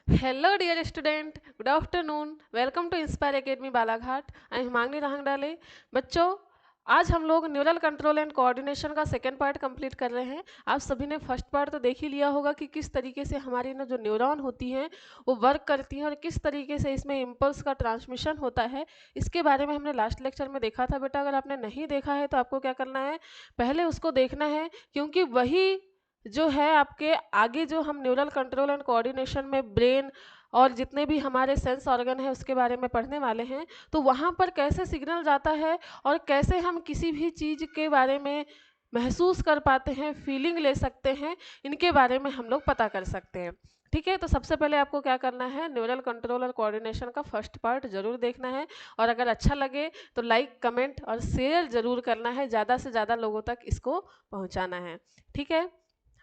Hello dear student, good afternoon. Welcome to Inspire Academy Balaghat. I am Himangi Rahangdale. बच्चों, आज हम लोग न्यूरल कंट्रोल एंड कोऑर्डिनेशन का सेकेंड पार्ट कंप्लीट कर रहे हैं. आप सभी ने फर्स्ट पार्ट तो देख ही लिया होगा कि किस तरीके से हमारी ना जो न्यूरॉन होती हैं वो वर्क करती हैं और किस तरीके से इसमें इम्पल्स का ट्रांसमिशन होता है. इसके बारे में हमने लास्ट लेक्चर में देखा था. बेटा, अगर आपने नहीं देखा है तो आपको क्या करना है, पहले उसको देखना है, क्योंकि वही जो है आपके आगे जो हम न्यूरल कंट्रोल एंड कोऑर्डिनेशन में ब्रेन और जितने भी हमारे सेंस ऑर्गन है उसके बारे में पढ़ने वाले हैं. तो वहाँ पर कैसे सिग्नल जाता है और कैसे हम किसी भी चीज़ के बारे में महसूस कर पाते हैं, फीलिंग ले सकते हैं, इनके बारे में हम लोग पता कर सकते हैं. ठीक है, तो सबसे पहले आपको क्या करना है, न्यूरल कंट्रोल और कोऑर्डिनेशन का फर्स्ट पार्ट जरूर देखना है. और अगर अच्छा लगे तो लाइक, कमेंट और शेयर जरूर करना है, ज़्यादा से ज़्यादा लोगों तक इसको पहुँचाना है. ठीक है,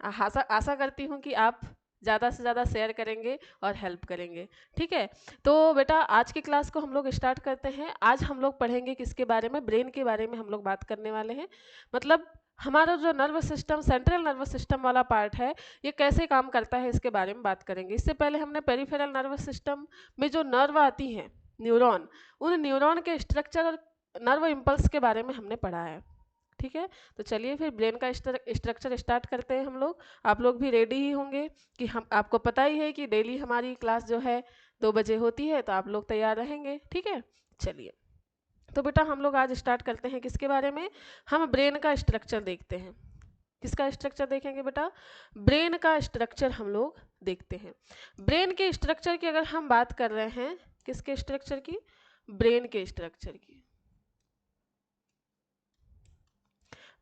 आशा आशा करती हूँ कि आप ज़्यादा से ज़्यादा शेयर करेंगे और हेल्प करेंगे. ठीक है, तो बेटा आज की क्लास को हम लोग स्टार्ट करते हैं. आज हम लोग पढ़ेंगे किसके बारे में, ब्रेन के बारे में हम लोग बात करने वाले हैं. मतलब हमारा जो nervous system, central nervous system वाला पार्ट है, ये कैसे काम करता है इसके बारे में बात करेंगे. इससे पहले हमने पेरिफेरल नर्वस सिस्टम में जो नर्व आती हैं, न्यूरॉन, उन न्यूरॉन के स्ट्रक्चर और नर्व इम्पल्स के बारे में हमने पढ़ा है. ठीक है, तो चलिए फिर ब्रेन का स्ट्रक्चर स्टार्ट करते हैं हम लोग. आप लोग भी रेडी ही होंगे कि हम, आपको पता ही है कि डेली हमारी क्लास जो है 2 बजे होती है, तो आप लोग तैयार रहेंगे. ठीक है, चलिए. तो बेटा हम लोग आज स्टार्ट करते हैं किसके बारे में, हम ब्रेन का स्ट्रक्चर देखते हैं. किसका स्ट्रक्चर देखेंगे बेटा, ब्रेन का स्ट्रक्चर हम लोग देखते हैं. ब्रेन के स्ट्रक्चर की अगर हम बात कर रहे हैं, किसके स्ट्रक्चर की, ब्रेन के स्ट्रक्चर की.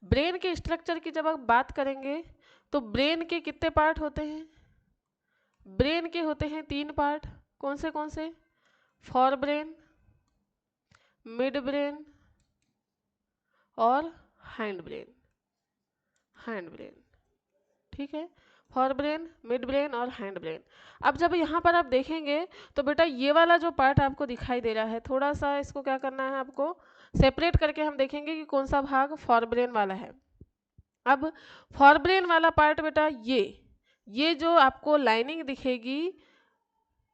ब्रेन के स्ट्रक्चर की जब आप बात करेंगे तो ब्रेन के कितने पार्ट होते हैं, ब्रेन के होते हैं 3 पार्ट. कौन से, फॉर ब्रेन, मिड ब्रेन और हैंड ब्रेन. हैंड ब्रेन, ठीक है, फॉर ब्रेन, मिड ब्रेन और हैंड ब्रेन. अब जब यहाँ पर आप देखेंगे तो बेटा ये वाला जो पार्ट आपको दिखाई दे रहा है, थोड़ा सा इसको क्या करना है, आपको सेपरेट करके हम देखेंगे कि कौन सा भाग फॉर ब्रेन वाला है. अब फॉर ब्रेन वाला पार्ट बेटा, ये जो आपको लाइनिंग दिखेगी,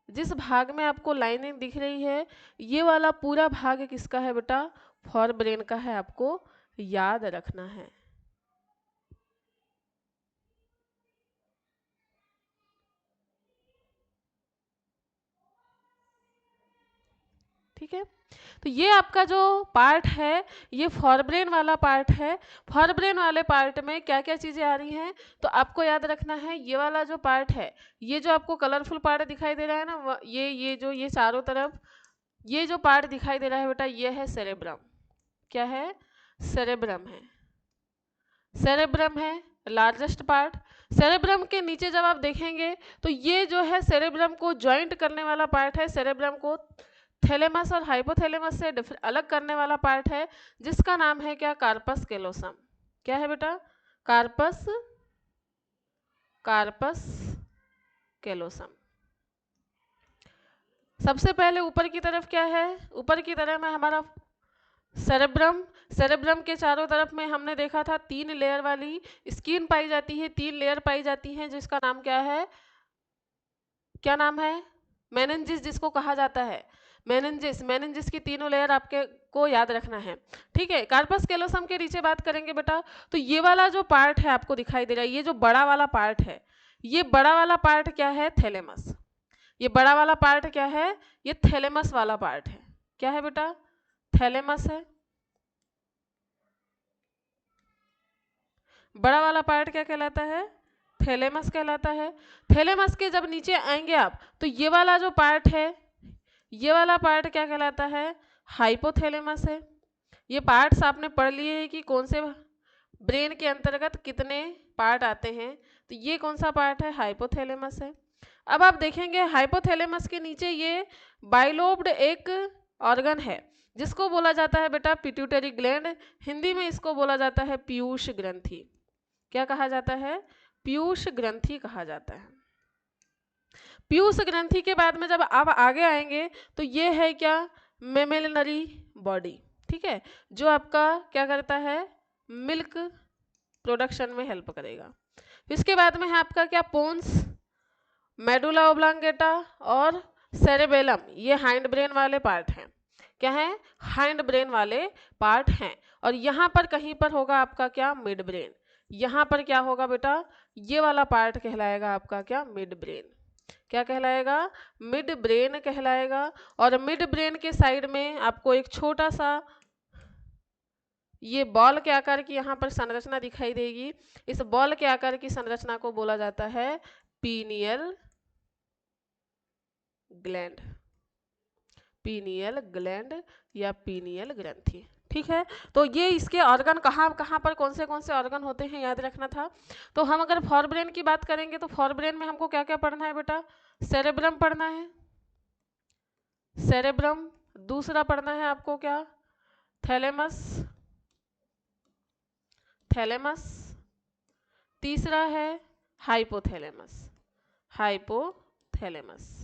जिस भाग में आपको लाइनिंग दिख रही है, ये वाला पूरा भाग किसका है बेटा, फॉर ब्रेन का है. आपको याद रखना है. ठीक है, तो ये आपका जो पार्ट है, ये फॉरब्रेन वाला पार्ट है. फॉरब्रेन वाले पार्ट में क्या क्या चीज़ें आ रही हैं, तो आपको याद रखना है, ये वाला जो पार्ट है, ये जो आपको कलरफुल पार्ट दिखाई दे रहा है ना, ये चारों तरफ ये जो पार्ट दिखाई दे रहा है बेटा, ये है सेरेब्रम. क्या है, सेरेब्रम है. सेरेब्रम है लार्जेस्ट पार्ट. सेरेब्रम के नीचे जब आप देखेंगे तो ये जो है सेरेब्रम को ज्वाइंट करने वाला पार्ट है. सेरेब्रम को थैलेमस और हाइपोथैलेमस से अलग करने वाला पार्ट है, जिसका नाम है क्या, कार्पस कैलोसम. क्या है बेटा, कार्पस कार्पस कैलोसम. सबसे पहले ऊपर की तरफ क्या है, ऊपर की तरफ में हमारा सेरेब्रम. सेरेब्रम के चारों तरफ में हमने देखा था 3 लेयर वाली स्किन पाई जाती है, 3 लेयर पाई जाती हैं, जिसका नाम क्या है, क्या नाम है, मेनिंजिस जिसको कहा जाता है. मेनिंजिस, मेनिंजिस की 3 लेयर आपके को याद रखना है. ठीक है, कार्पस कैलोसम के नीचे बात करेंगे बेटा, तो ये वाला जो पार्ट है आपको दिखाई दे रहा है, ये जो बड़ा वाला पार्ट है, ये बड़ा वाला पार्ट क्या है, थैलेमस. ये बड़ा वाला पार्ट क्या है, ये थैलेमस वाला पार्ट है. क्या है बेटा, थैलेमस है. बड़ा वाला पार्ट क्या कहलाता है, थैलेमस कहलाता है. थैलेमस के जब नीचे आएंगे आप, तो ये वाला जो पार्ट है, ये वाला पार्ट क्या कहलाता है, हाइपोथैलेमस है. ये पार्ट्स आपने पढ़ लिए हैं कि कौन से ब्रेन के अंतर्गत कितने पार्ट आते हैं, तो ये कौन सा पार्ट है, हाइपोथैलेमस है. अब आप देखेंगे हाइपोथैलेमस के नीचे ये बाइलोब्ड एक ऑर्गन है, जिसको बोला जाता है बेटा पिट्यूटरी ग्लैंड. हिंदी में इसको बोला जाता है पीयूष ग्रंथि. क्या कहा जाता है, पीयूष ग्रंथि कहा जाता है. पीयूष ग्रंथि के बाद में जब आप आगे आएंगे तो ये है क्या, मेमेलिनरी बॉडी. ठीक है, जो आपका क्या करता है, मिल्क प्रोडक्शन में हेल्प करेगा. इसके बाद में है आपका क्या, पोन्स. मेडुला ओब्लांगेटा और सेरेबेलम, ये हाइंड ब्रेन वाले पार्ट हैं। क्या है? हाइंड ब्रेन वाले पार्ट हैं। और यहाँ पर कहीं पर होगा आपका क्या? Mid brain. यहाँ पर क्या होगा बेटा? ये वाला पार्ट कहलाएगा आपका क्या? Mid brain. क्या कहलाएगा? मिड ब्रेन कहलाएगा। और मिड ब्रेन के साइड में आपको एक छोटा सा ये बॉल के आकार की यहाँ पर संरचना दिखाई देगी। इस बॉल के आकार की संरचना को बोला जाता है पीनियल ग्लैंड, पीनियल ग्लैंड या पीनियल ग्रंथि। ठीक है, तो ये इसके ऑर्गन कहाँ कहाँ पर कौन से ऑर्गन होते हैं याद रखना था। तो हम अगर फॉर ब्रेन की बात करेंगे तो फॉर ब्रेन में हमको क्या क्या पढ़ना है बेटा? सेरेब्रम पढ़ना है, सेरेब्रम। दूसरा पढ़ना है आपको क्या? Thalamus, thalamus. तीसरा है हाइपोथैलेमस, हाइपोथैलेमस।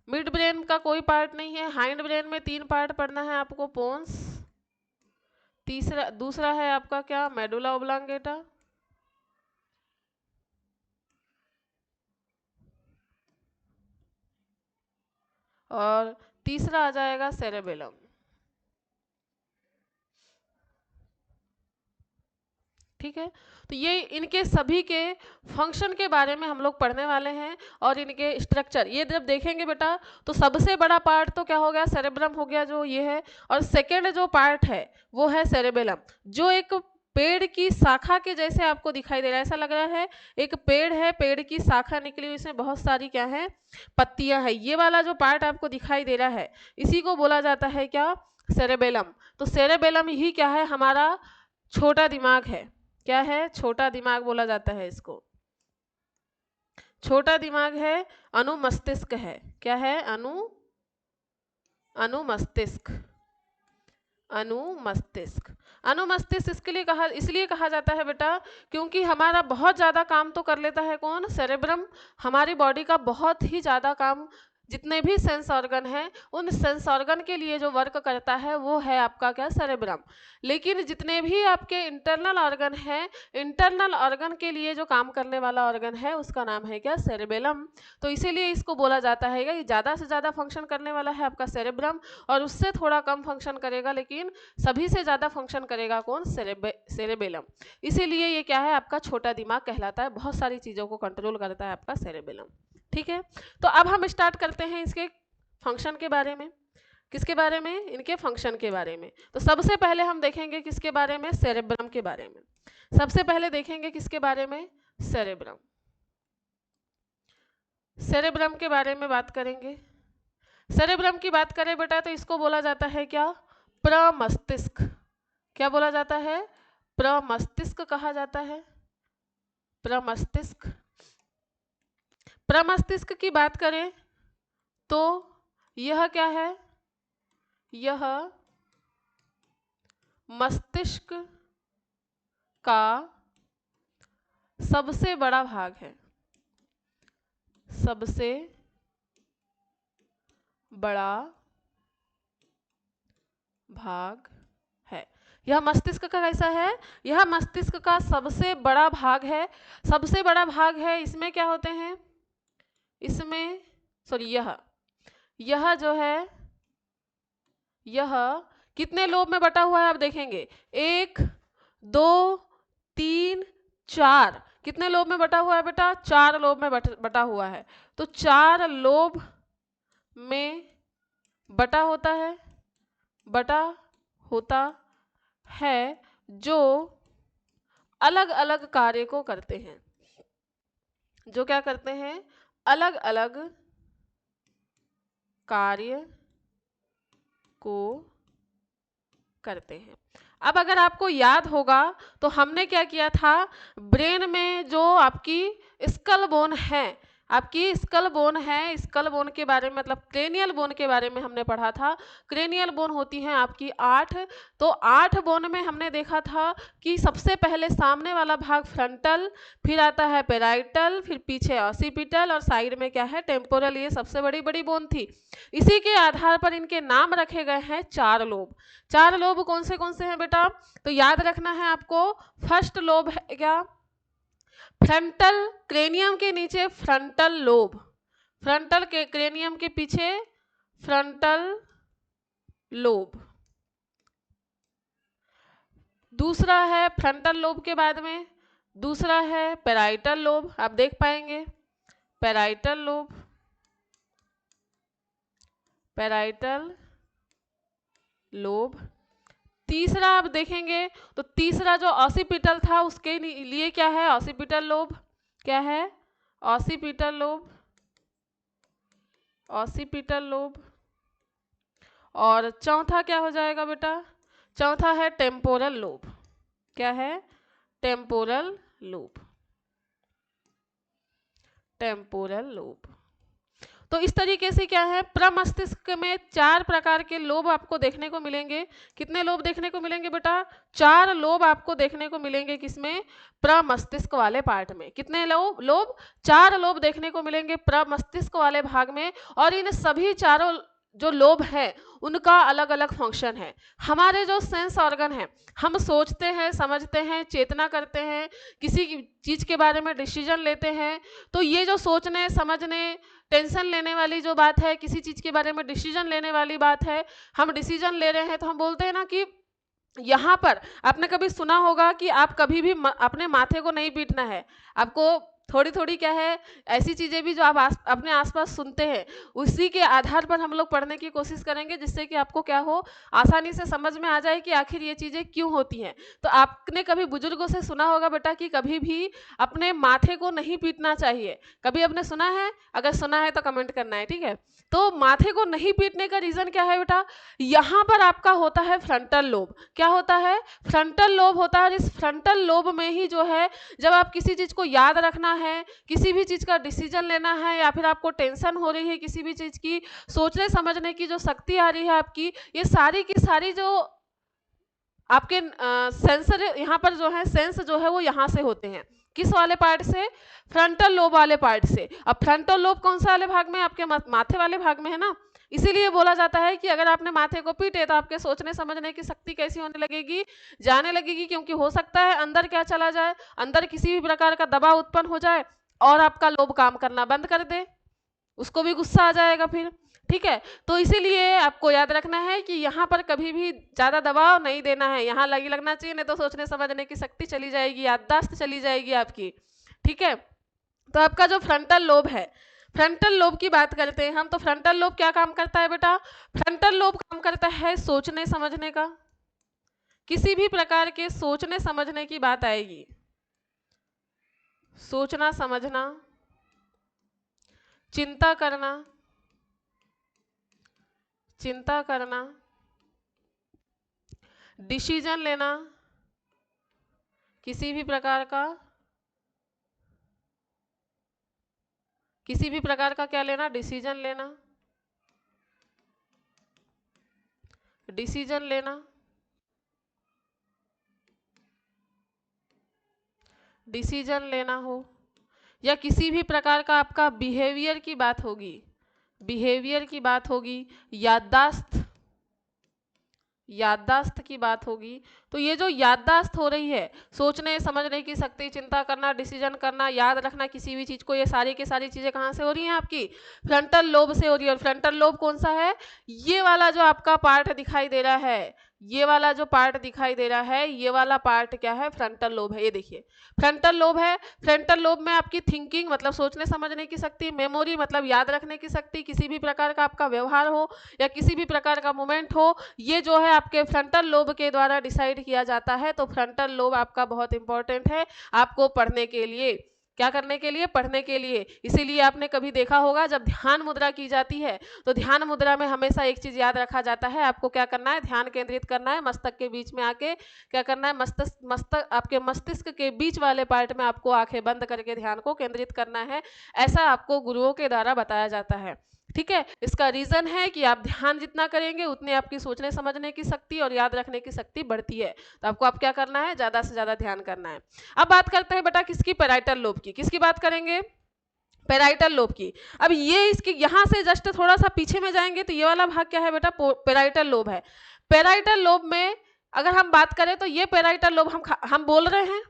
मिड ब्रेन का कोई पार्ट नहीं है। हाइंड ब्रेन में 3 पार्ट पढ़ना है आपको, पोन्स। दूसरा है आपका क्या? Medulla oblongata. और तीसरा आ जाएगा सेरेबेलम। ठीक है, तो ये इनके सभी के फंक्शन के बारे में हम लोग पढ़ने वाले हैं और इनके स्ट्रक्चर। ये जब देखेंगे बेटा तो सबसे बड़ा पार्ट तो क्या हो गया? सेरेब्रम हो गया, जो ये है। और सेकेंड जो पार्ट है वो है सेरेबेलम, जो एक पेड़ की शाखा के जैसे आपको दिखाई दे रहा है। ऐसा लग रहा है एक पेड़ है, पेड़ की शाखा निकली हुई, इसमें बहुत सारी क्या है? पत्तियां हैं। ये वाला जो पार्ट आपको दिखाई दे रहा है इसी को बोला जाता है क्या? सेरेबेलम। तो सेरेबेलम ही क्या है? हमारा छोटा दिमाग है। क्या है? छोटा दिमाग बोला जाता है इसको। छोटा दिमाग है, अनुमस्तिष्क है। क्या है? अनुमस्तिष्क, अनुमस्तिष्क। अनुमस्तिष्क इसलिए कहा जाता है बेटा क्योंकि हमारा बहुत ज़्यादा काम तो कर लेता है कौन? सेरेब्रम। हमारी बॉडी का बहुत ही ज़्यादा काम, जितने भी सेंस ऑर्गन हैं उन सेंस ऑर्गन के लिए जो वर्क करता है वो है आपका क्या? सेरेब्रम। लेकिन जितने भी आपके इंटरनल ऑर्गन हैं, इंटरनल ऑर्गन के लिए जो काम करने वाला ऑर्गन है उसका नाम है क्या? सेरेबेलम। तो इसीलिए इसको बोला जाता है कि ज़्यादा से ज़्यादा फंक्शन करने वाला है आपका सेरेब्रम, और उससे थोड़ा कम फंक्शन करेगा लेकिन सभी से ज़्यादा फंक्शन करेगा कौन? सेरेबेलम। इसीलिए ये क्या है? आपका छोटा दिमाग कहलाता है, बहुत सारी चीज़ों को कंट्रोल करता है आपका सेरेबेलम। ठीक है, तो अब हम स्टार्ट करते हैं इसके फंक्शन के बारे में। किसके बारे में? इनके फंक्शन के बारे में। तो सबसे पहले हम देखेंगे किसके बारे में? सेरेब्रम के बारे में। सबसे पहले देखेंगे किसके बारे में? सेरेब्रम। सेरेब्रम के बारे में बात करेंगे। सेरेब्रम की बात करें बेटा तो इसको बोला जाता है क्या? प्रमस्तिष्क। क्या बोला जाता है? प्रमस्तिष्क कहा जाता है, प्रमस्तिष्क। प्रमस्तिष्क की बात करें तो यह क्या है? यह मस्तिष्क का सबसे बड़ा भाग है, सबसे बड़ा भाग है। यह मस्तिष्क का कैसा है? यह मस्तिष्क का सबसे बड़ा भाग है। सबसे बड़ा भाग है, इसमें क्या होते हैं? इसमें सॉरी यह जो है, यह कितने लोब में बटा हुआ है आप देखेंगे? 1 2 3 4। कितने लोब में बटा हुआ है बेटा? 4 लोब में बटा हुआ है। तो 4 लोब में बटा होता है, बटा होता है, जो अलग अलग कार्य को करते हैं। जो क्या करते हैं? अलग अलग कार्य को करते हैं। अब अगर आपको याद होगा तो हमने क्या किया था? ब्रेन में जो आपकी स्कल बोन है, आपकी स्कल बोन है, स्कल बोन के बारे में मतलब क्रेनियल बोन के बारे में हमने पढ़ा था। क्रेनियल बोन होती हैं आपकी 8। तो 8 बोन में हमने देखा था कि सबसे पहले सामने वाला भाग फ्रंटल, फिर आता है पेराइटल, फिर पीछे ऑसिपिटल और साइड में क्या है? टेम्पोरल। ये सबसे बड़ी बड़ी बोन थी। इसी के आधार पर इनके नाम रखे गए हैं 4 लोब। 4 लोब कौन से हैं बेटा? तो याद रखना है आपको। फर्स्ट लोब है क्या? फ्रंटल क्रेनियम के नीचे फ्रंटल लोब, फ्रंटल के क्रेनियम के पीछे फ्रंटल लोब। दूसरा है फ्रंटल लोब के बाद में दूसरा है पैराइटल लोब, आप देख पाएंगे पैराइटल लोब, पैराइटल लोब। तीसरा आप देखेंगे तो तीसरा जो ऑसिपिटल था उसके लिए क्या है, ऑसिपिटल लोब, क्या है ऑसिपिटल लोब, ऑसिपिटल लोब। और चौथा क्या हो जाएगा बेटा, चौथा है टेम्पोरल लोब, क्या है टेम्पोरल लोब, टेम्पोरल लोब। तो इस तरीके से क्या है, प्रमस्तिष्क में 4 प्रकार के लोब आपको देखने को मिलेंगे। कितने लोब देखने को मिलेंगे बेटा, 4 लोब आपको देखने को मिलेंगे। किसमें, प्रमस्तिष्क वाले पार्ट में। कितने लोब 4 लोब देखने को मिलेंगे प्रमस्तिष्क वाले भाग में। और इन सभी चारों जो लोब है उनका अलग अलग फंक्शन है। हमारे जो सेंस ऑर्गन है, हम सोचते हैं, समझते हैं, चेतना करते हैं, किसी चीज के बारे में डिसीजन लेते हैं। तो ये जो सोचने, समझने, टेंशन लेने वाली जो बात है, किसी चीज के बारे में डिसीजन लेने वाली बात है, हम डिसीजन ले रहे हैं तो हम बोलते हैं ना कि यहाँ पर आपने कभी सुना होगा कि आप कभी भी अपने माथे को नहीं पीटना है। आपको थोड़ी थोड़ी क्या है, ऐसी चीजें भी जो आप अपने आसपास सुनते हैं उसी के आधार पर हम लोग पढ़ने की कोशिश करेंगे, जिससे कि आपको क्या हो, आसानी से समझ में आ जाए कि आखिर ये चीजें क्यों होती हैं। तो आपने कभी बुजुर्गों से सुना होगा बेटा कि कभी भी अपने माथे को नहीं पीटना चाहिए। कभी आपने सुना है? अगर सुना है तो कमेंट करना है, ठीक है। तो माथे को नहीं पीटने का रीजन क्या है बेटा, यहाँ पर आपका होता है फ्रंटल लोब। क्या होता है, फ्रंटल लोब होता है। इस फ्रंटल लोब में ही जो है, जब आप किसी चीज को याद रखना है, किसी भी चीज का डिसीजन लेना है, या फिर आपको टेंशन हो रही है किसी भी चीज की, सोचने समझने की जो शक्ति आ रही है आपकी, ये सारी की सारी जो आपके सेंसर यहाँ पर जो है, सेंस जो है वो यहाँ से होते हैं। किस वाले पार्ट से, फ्रंटल लोब वाले पार्ट से। अब फ्रंटल लोब कौन सा वाले भाग में, आपके माथे वाले भाग में है ना। इसीलिए बोला जाता है कि अगर आपने माथे को पीटे तो आपके सोचने समझने की शक्ति कैसी होने लगेगी, जाने लगेगी। क्योंकि हो सकता है अंदर क्या चला जाए, अंदर किसी भी प्रकार का दबाव उत्पन्न हो जाए और आपका लोब काम करना बंद कर दे, उसको भी गुस्सा आ जाएगा फिर, ठीक है। तो इसीलिए आपको याद रखना है कि यहाँ पर कभी भी ज्यादा दबाव नहीं देना है, यहाँ लगना चाहिए, नहीं तो सोचने समझने की शक्ति चली जाएगी, याददाश्त चली जाएगी आपकी, ठीक है। तो आपका जो फ्रंटल लोब है, फ्रंटल लोब की बात करते हैं हम, तो फ्रंटल लोब क्या काम करता है बेटा, फ्रंटल लोब काम करता है सोचने समझने का। किसी भी प्रकार के सोचने समझने की बात आएगी, सोचना समझना, चिंता करना, चिंता करना, डिसीजन लेना, किसी भी प्रकार का, किसी भी प्रकार का क्या लेना, डिसीजन लेना, डिसीजन लेना, डिसीजन लेना हो, या किसी भी प्रकार का आपका बिहेवियर की बात होगी, बिहेवियर की बात होगी, याददाश्त, याददाश्त की बात होगी। तो ये जो याददाश्त हो रही है, सोचने समझने की शक्ति, चिंता करना, डिसीजन करना, याद रखना किसी भी चीज को, ये सारी की सारी चीजें कहाँ से हो रही हैं, आपकी फ्रंटल लोब से हो रही है। और फ्रंटल लोब कौन सा है, ये वाला जो आपका पार्ट दिखाई दे रहा है, ये वाला जो पार्ट दिखाई दे रहा है, ये वाला पार्ट क्या है, फ्रंटल लोब है। ये देखिए फ्रंटल लोब है। फ्रंटल लोब में आपकी थिंकिंग मतलब सोचने समझने की शक्ति, मेमोरी मतलब याद रखने की शक्ति, किसी भी प्रकार का आपका व्यवहार हो या किसी भी प्रकार का मूवमेंट हो, ये जो है आपके फ्रंटल लोब के द्वारा डिसाइड किया जाता है। तो फ्रंटल लोब आपका बहुत इंपॉर्टेंट है आपको पढ़ने के लिए। क्या करने के लिए, पढ़ने के लिए। इसीलिए आपने कभी देखा होगा जब ध्यान मुद्रा की जाती है तो ध्यान मुद्रा में हमेशा एक चीज याद रखा जाता है, आपको क्या करना है, ध्यान केंद्रित करना है, मस्तक के बीच में आके क्या करना है, मस्तक आपके मस्तिष्क के बीच वाले पार्ट में आपको आंखें बंद करके ध्यान को केंद्रित करना है। ऐसा आपको गुरुओं के द्वारा बताया जाता है, ठीक है। इसका रीजन है कि आप ध्यान जितना करेंगे उतनी आपकी सोचने समझने की शक्ति और याद रखने की शक्ति बढ़ती है। तो आपको आप क्या करना है, ज्यादा से ज्यादा ध्यान करना है। अब बात करते हैं बेटा किसकी, पैराइटल लोब की। किसकी बात करेंगे, पैराइटल लोब की। अब ये इसकी यहाँ से जस्ट थोड़ा सा पीछे में जाएंगे तो ये वाला भाग क्या है बेटा, पैराइटल लोब है। पैराइटल लोब में अगर हम बात करें तो ये पैराइटल लोब हम बोल रहे हैं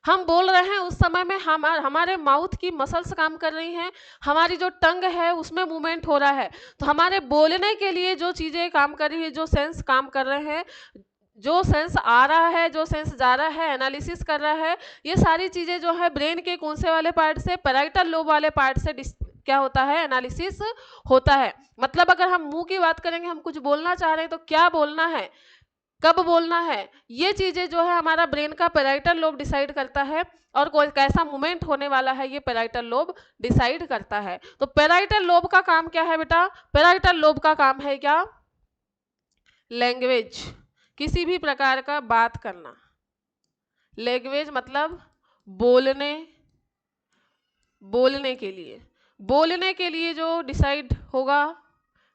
हम बोल रहे हैं उस समय में हमारे माउथ की मसल्स काम कर रही हैं, हमारी जो टंग है उसमें मूवमेंट हो रहा है। तो हमारे बोलने के लिए जो चीज़ें काम कर रही है, जो सेंस काम कर रहे हैं, जो सेंस आ रहा है, जो सेंस जा रहा है, एनालिसिस कर रहा है, ये सारी चीज़ें जो है ब्रेन के कौन से वाले पार्ट से, पैराइटल लोब वाले पार्ट से क्या होता है, एनालिसिस होता है। मतलब अगर हम मुंह की बात करेंगे, हम कुछ बोलना चाह रहे हैं तो क्या बोलना है, कब बोलना है, ये चीजें जो है हमारा ब्रेन का पैराइटल लोब डिसाइड करता है, और कोई कैसा मूवमेंट होने वाला है ये पैराइटल लोब डिसाइड करता है। तो पैराइटल लोब का काम क्या है बेटा, पैराइटल लोब का काम है क्या, लैंग्वेज, किसी भी प्रकार का बात करना। लैंग्वेज मतलब बोलने, बोलने के लिए जो डिसाइड होगा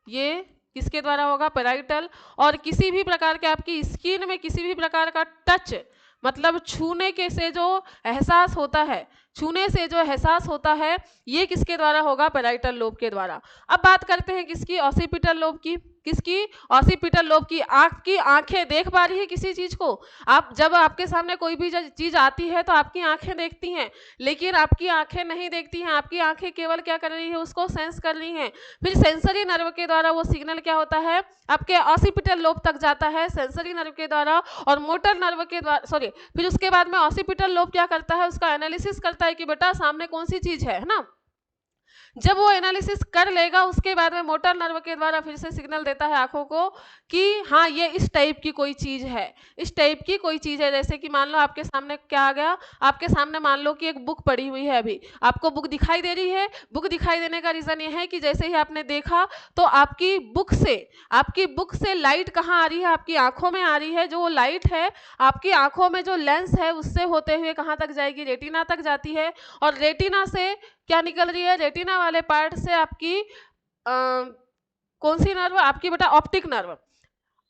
ये किसके द्वारा होगा, पैराइटल। और किसी भी प्रकार के आपकी स्किन में किसी भी प्रकार का टच, मतलब छूने के से जो एहसास होता है, छूने से जो एहसास होता है, ये किसके द्वारा होगा, पैराइटल लोब के द्वारा। अब बात करते हैं किसकी, ऑसिपिटल लोब की। किसकी, ऑसिपिटल लोब की। आपकी आंखें देख पा रही है किसी चीज को, आप जब आपके सामने कोई भी चीज आती है तो आपकी आंखें देखती हैं, लेकिन आपकी आंखें नहीं देखती हैं, आपकी आंखें केवल क्या कर रही है, उसको सेंस कर रही हैं। फिर सेंसरी नर्व के द्वारा वो सिग्नल क्या होता है, आपके ऑसिपिटल लोब तक जाता है सेंसरी नर्व के द्वारा, और मोटर नर्व के द्वारा, सॉरी, फिर उसके बाद में ऑसिपिटल लोब क्या करता है, उसका एनालिसिस करता है कि बेटा सामने कौन सी चीज है ना। जब वो एनालिसिस कर लेगा उसके बाद में मोटर नर्व के द्वारा फिर से सिग्नल देता है आंखों को कि हाँ ये इस टाइप की कोई चीज है, इस टाइप की कोई चीज है। जैसे कि मान लो आपके सामने क्या आ गया, आपके सामने मान लो कि एक बुक पड़ी हुई है, अभी आपको बुक दिखाई दे रही है। बुक दिखाई देने का रीजन ये है कि जैसे ही आपने देखा तो आपकी बुक से लाइट कहाँ आ रही है, आपकी आंखों में आ रही है। जो लाइट है आपकी आंखों में जो लेंस है उससे होते हुए कहाँ तक जाएगी, रेटिना तक जाती है, और रेटिना से क्या निकल रही है, रेटिना वाले पार्ट से आपकी कौन सी नर्व, आपकी बेटा ऑप्टिक नर्व,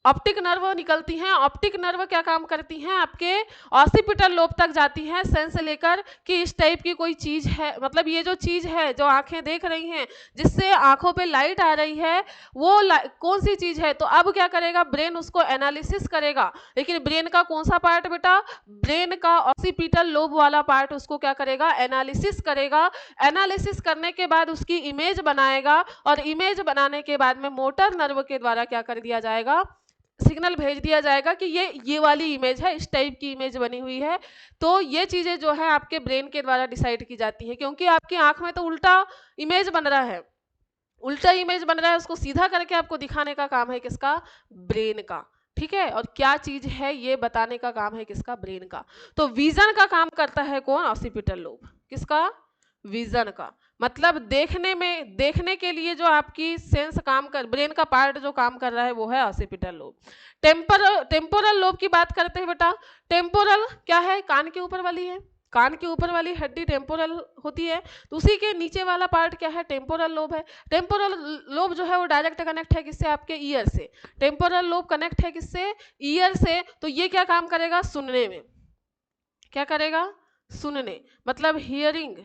ऑप्टिक नर्व निकलती हैं। ऑप्टिक नर्व क्या काम करती हैं, आपके ऑसिपिटल लोब तक जाती हैं सेंस लेकर कि इस टाइप की कोई चीज है, मतलब ये जो चीज है जो आंखें देख रही हैं, जिससे आंखों पे लाइट आ रही है, वो कौन सी चीज है। तो अब क्या करेगा ब्रेन, उसको एनालिसिस करेगा। लेकिन ब्रेन का कौन सा पार्ट बेटा, ब्रेन का ऑसिपिटल लोब वाला पार्ट उसको क्या करेगा, एनालिसिस करेगा। एनालिसिस करने के बाद उसकी इमेज बनाएगा, और इमेज बनाने के बाद में मोटर नर्व के द्वारा क्या कर दिया जाएगा, सिग्नल भेज दिया जाएगा कि ये वाली इमेज है, इस टाइप की इमेज बनी हुई है। तो ये चीजें जो है आपके ब्रेन के द्वारा डिसाइड की जाती है, क्योंकि आपकी आंख में तो उल्टा इमेज बन रहा है, उल्टा इमेज बन रहा है, उसको सीधा करके आपको दिखाने का काम है किसका, ब्रेन का। ठीक है, और क्या चीज है ये बताने का काम है किसका, ब्रेन का। तो विजन का काम करता है कौन, ऑसिपिटल लोब। किसका, विजन का। मतलब देखने के लिए जो आपकी सेंस काम कर, ब्रेन का पार्ट जो काम कर रहा है वो है ऑसिपिटल लोब। टेम्पोरल लोब की बात करते हैं बेटा। टेम्पोरल क्या है, कान के ऊपर वाली है, कान के ऊपर वाली हड्डी टेम्पोरल होती है। तो उसी के नीचे वाला पार्ट क्या है, टेम्पोरल लोब है। टेम्पोरल लोब जो है वो डायरेक्ट कनेक्ट है किससे, आपके ईयर से। टेम्पोरल लोब कनेक्ट है किससे, ईयर से। तो ये क्या काम करेगा, सुनने में, क्या करेगा, सुनने, मतलब हियरिंग,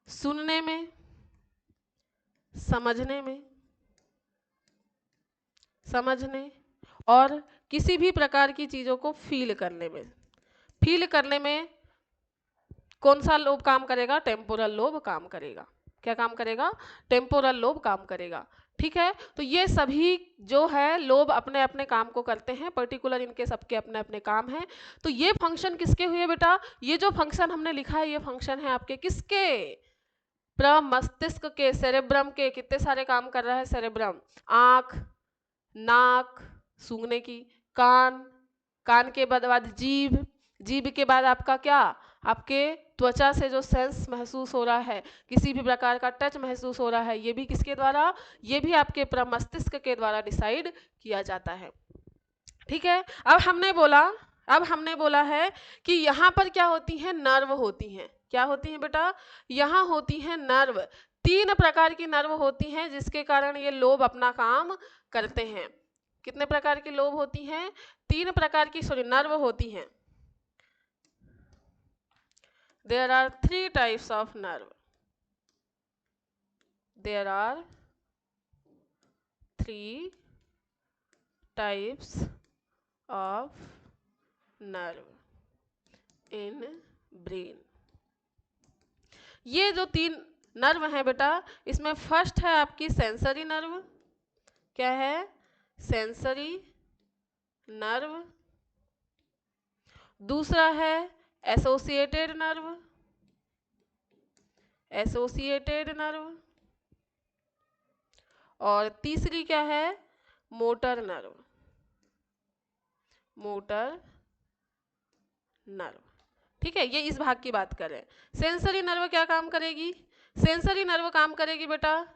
सुनने में, समझने और किसी भी प्रकार की चीजों को फील करने में कौन सा लोब काम करेगा, टेम्पोरल लोब काम करेगा। क्या काम करेगा, टेम्पोरल लोब काम करेगा। ठीक है, तो ये सभी जो है लोब अपने अपने काम को करते हैं, पर्टिकुलर इनके सबके अपने अपने काम हैं। तो ये फंक्शन किसके हुए बेटा, ये जो फंक्शन हमने लिखा है ये फंक्शन है आपके किसके, प्रमस्तिष्क के, सेरेब्रम के। कितने सारे काम कर रहा है सेरेब्रम, आंख, नाक, सूंघने की, कान के बाद जीभ, जीभ के बाद आपका क्या, आपके त्वचा से जो सेंस महसूस हो रहा है, किसी भी प्रकार का टच महसूस हो रहा है, ये भी किसके द्वारा, ये भी आपके प्रमस्तिष्क के द्वारा डिसाइड किया जाता है। ठीक है, अब हमने बोला है कि यहाँ पर क्या होती हैं, नर्व होती हैं। क्या होती हैं बेटा, यहाँ होती हैं नर्व। 3 प्रकार की नर्व होती हैं जिसके कारण ये लोब अपना काम करते हैं। कितने प्रकार की लोब होती हैं, 3 प्रकार की नर्व होती हैं। There are 3 types of nerve. There are 3 types of nerve in brain. ये जो 3 नर्व हैं बेटा, इसमें फर्स्ट है आपकी सेंसरी नर्व। क्या है? Sensory nerve. दूसरा है एसोसिएटेड नर्व। Associated nerve. और तीसरी क्या है? Motor nerve. Motor nerve. ठीक है, ये इस भाग की बात करें। सेंसरी नर्व क्या काम करेगी? सेंसरी नर्व काम करेगी बेटा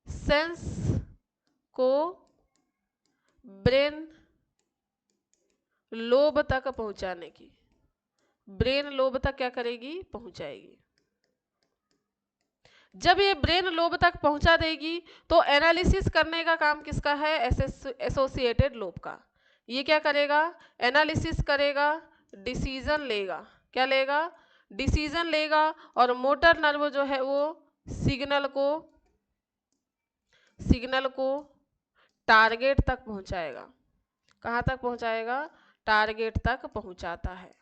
सेंस को ब्रेन लोब तक पहुंचाने की। ब्रेन लोब तक क्या करेगी? पहुंचाएगी। जब ये ब्रेन लोब तक पहुंचा देगी तो एनालिसिस करने का काम किसका है? एसोसिएटेड लोब का। ये क्या करेगा? एनालिसिस करेगा, डिसीजन लेगा। क्या लेगा? डिसीजन लेगा। और मोटर नर्व जो है वो सिग्नल को टारगेट तक पहुंचाएगा। कहां तक पहुंचाएगा? टारगेट तक पहुंचाता है।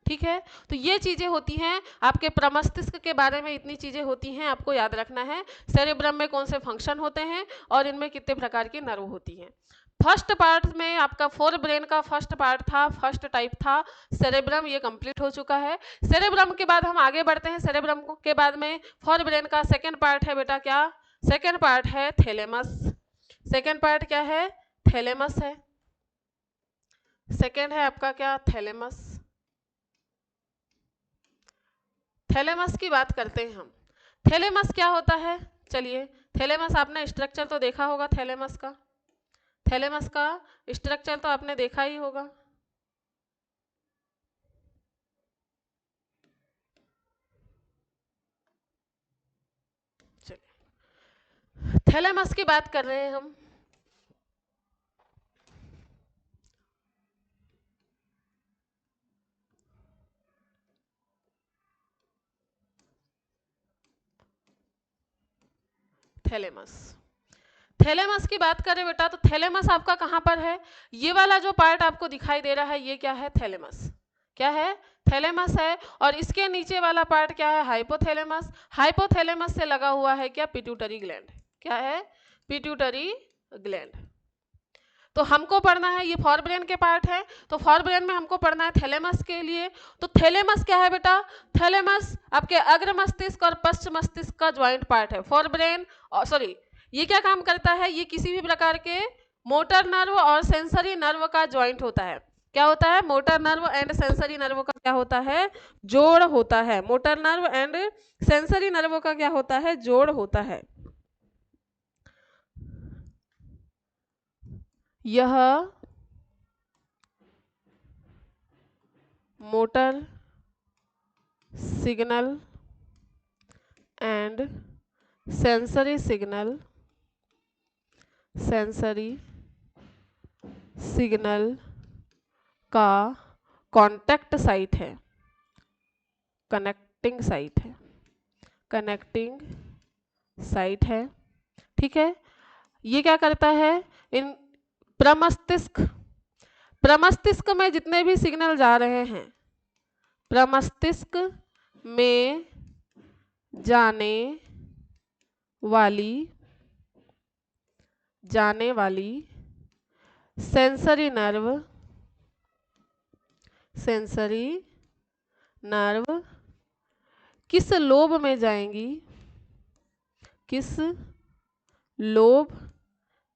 ठीक है, तो ये चीजें होती हैं आपके प्रमस्तिष्क के बारे में। इतनी चीजें होती हैं, आपको याद रखना है। सेरेब्रम में कौन से फंक्शन होते हैं और इनमें कितने प्रकार की नर्व होती हैं। फर्स्ट पार्ट में आपका फोर ब्रेन का फर्स्ट पार्ट था, फर्स्ट टाइप था सेरेब्रम, ये कंप्लीट हो चुका है। सेरेब्रम के बाद हम आगे बढ़ते हैं। सेरेब्रम के बाद में फोर ब्रेन का सेकेंड पार्ट है बेटा, क्या? सेकेंड पार्ट है थैलेमस। सेकेंड पार्ट क्या है? थैलेमस है। सेकेंड है आपका क्या? थैलेमस। थैलेमस की बात करते हैं हम। थैलेमस क्या होता है? चलिए, थैलेमस आपने स्ट्रक्चर तो देखा होगा। थैलेमस का स्ट्रक्चर तो आपने देखा ही होगा। चलिए, थैलेमस की बात कर रहे हैं हम। थैलेमस की बात करें बेटा तो थैलेमस आपका कहां पर है? ये वाला जो पार्ट आपको दिखाई दे रहा है ये क्या है? थैलेमस। क्या है? थैलेमस है। और इसके नीचे वाला पार्ट क्या है? हाइपोथैलेमस। हाइपोथैलेमस से लगा हुआ है क्या? Pituitary gland. क्या है? Pituitary gland. तो हमको पढ़ना है, ये फॉर ब्रेन के पार्ट है, तो फॉर ब्रेन में हमको पढ़ना है थैलेमस के लिए। तो थैलेमस क्या है बेटा? थैलेमस आपके अग्र मस्तिष्क और पश्च मस्तिष्क का ज्वाइंट पार्ट है। फॉर ब्रेन, सॉरी, ये क्या काम करता है? ये किसी भी प्रकार के मोटर नर्व और सेंसरी नर्व का ज्वाइंट होता है। क्या होता है? Motor nerve and sensory nerve का क्या होता है? जोड़ होता है। Motor nerve and sensory nerve का क्या होता है? जोड़ होता है। यह motor signal and sensory signal का कॉन्टैक्ट साइट है, कनेक्टिंग साइट है। ठीक है, ये क्या करता है? इन प्रमस्तिष्क में जितने भी सिग्नल जा रहे हैं, प्रमस्तिष्क में जाने वाली सेंसरी नर्व किस लोब में जाएंगी? किस लोब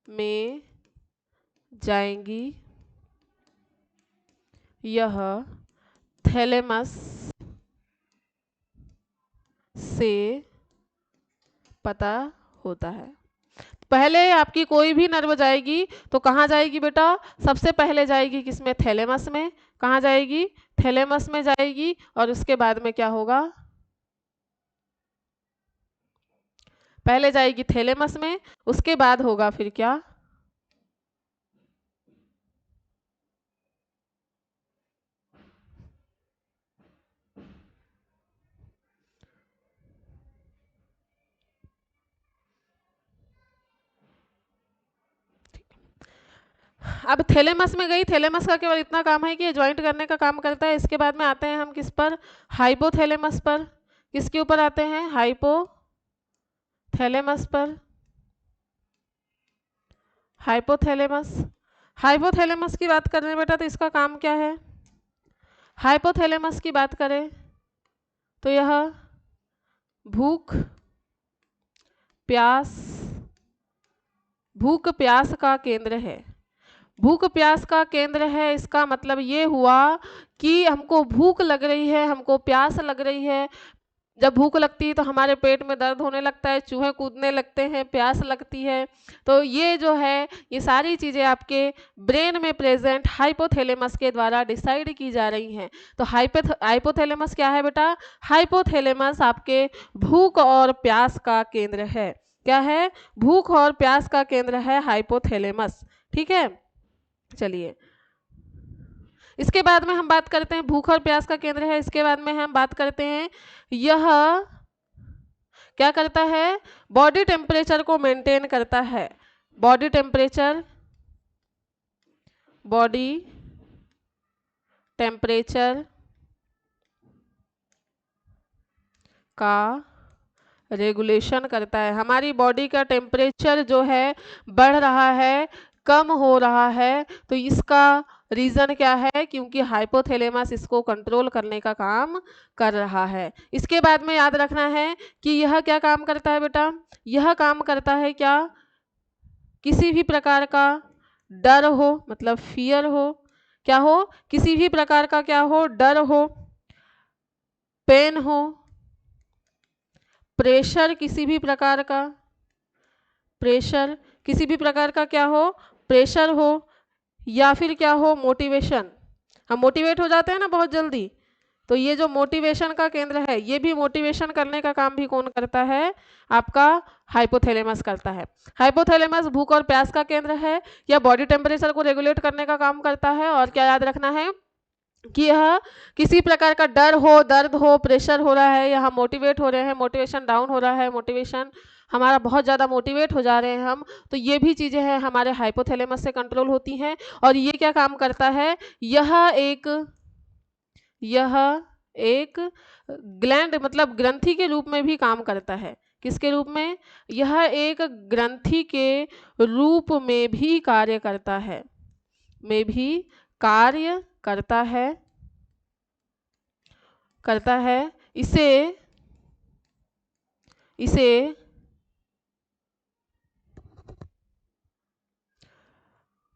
में जाएंगी? यह थैलेमस से पता होता है। पहले आपकी कोई भी नर्व जाएगी तो कहाँ जाएगी बेटा? सबसे पहले जाएगी किसमें? थैलेमस में। कहाँ जाएगी? थैलेमस में जाएगी। और उसके बाद में क्या होगा? पहले जाएगी थैलेमस में, उसके बाद होगा फिर क्या? अब थैलेमस में गई, थैलेमस का केवल इतना काम है कि ये ज्वाइंट करने का काम करता है। इसके बाद में आते हैं हम किस पर, हाइपोथैलेमस पर। किसके ऊपर आते हैं, हाइपोथैलेमस पर। हाइपोथैलेमस, हाइपोथैलेमस की बात कर रहे हैं बेटा, तो इसका काम क्या है। हाइपोथैलेमस की बात करें तो यह भूख प्यास का केंद्र है। भूख प्यास का केंद्र है, इसका मतलब ये हुआ कि हमको भूख लग रही है, हमको प्यास लग रही है। जब भूख लगती है तो हमारे पेट में दर्द होने लगता है, चूहे कूदने लगते हैं, प्यास लगती है। तो ये जो है, ये सारी चीज़ें आपके ब्रेन में प्रेजेंट हाइपोथैलेमस के द्वारा डिसाइड की जा रही हैं। तो हाइपोथैलेमस क्या है बेटा, हाइपोथैलेमस आपके भूख और प्यास का केंद्र है। क्या है, भूख और प्यास का केंद्र है हाइपोथैलेमस। ठीक है, चलिए इसके बाद में हम बात करते हैं, भूख और प्यास का केंद्र है। इसके बाद में हम बात करते हैं, यह क्या करता है, बॉडी टेम्परेचर को मेंटेन करता है। बॉडी टेम्परेचर का रेगुलेशन करता है। हमारी बॉडी का टेम्परेचर जो है बढ़ रहा है, कम हो रहा है, तो इसका रीज़न क्या है, क्योंकि हाइपोथैलेमस इसको कंट्रोल करने का काम कर रहा है। इसके बाद में याद रखना है कि यह क्या काम करता है बेटा, यह काम करता है क्या, किसी भी प्रकार का डर हो, मतलब फियर हो, क्या हो, किसी भी प्रकार का क्या हो, डर हो, पेन हो, प्रेशर किसी भी प्रकार का, प्रेशर किसी भी प्रकार का क्या हो, प्रेशर हो, या फिर क्या हो, मोटिवेशन। हम मोटिवेट हो जाते हैं ना बहुत जल्दी, तो ये जो मोटिवेशन का केंद्र है, ये भी मोटिवेशन करने का काम भी कौन करता है, आपका हाइपोथैलेमस करता है। हाइपोथैलेमस भूख और प्यास का केंद्र है, या बॉडी टेम्परेचर को रेगुलेट करने का काम करता है। और क्या याद रखना है कि यह किसी प्रकार का डर हो, दर्द हो, प्रेशर हो रहा है, या हम मोटिवेट हो रहे हैं, मोटिवेशन डाउन हो रहा है, मोटिवेशन हमारा बहुत ज़्यादा मोटिवेट हो जा रहे हैं हम, तो ये भी चीज़ें हैं हमारे हाइपोथैलेमस से कंट्रोल होती हैं। और ये क्या काम करता है, यह एक ग्लैंड मतलब ग्रंथि के रूप में भी काम करता है। किसके रूप में, यह एक ग्रंथि के रूप में भी कार्य करता है, इसे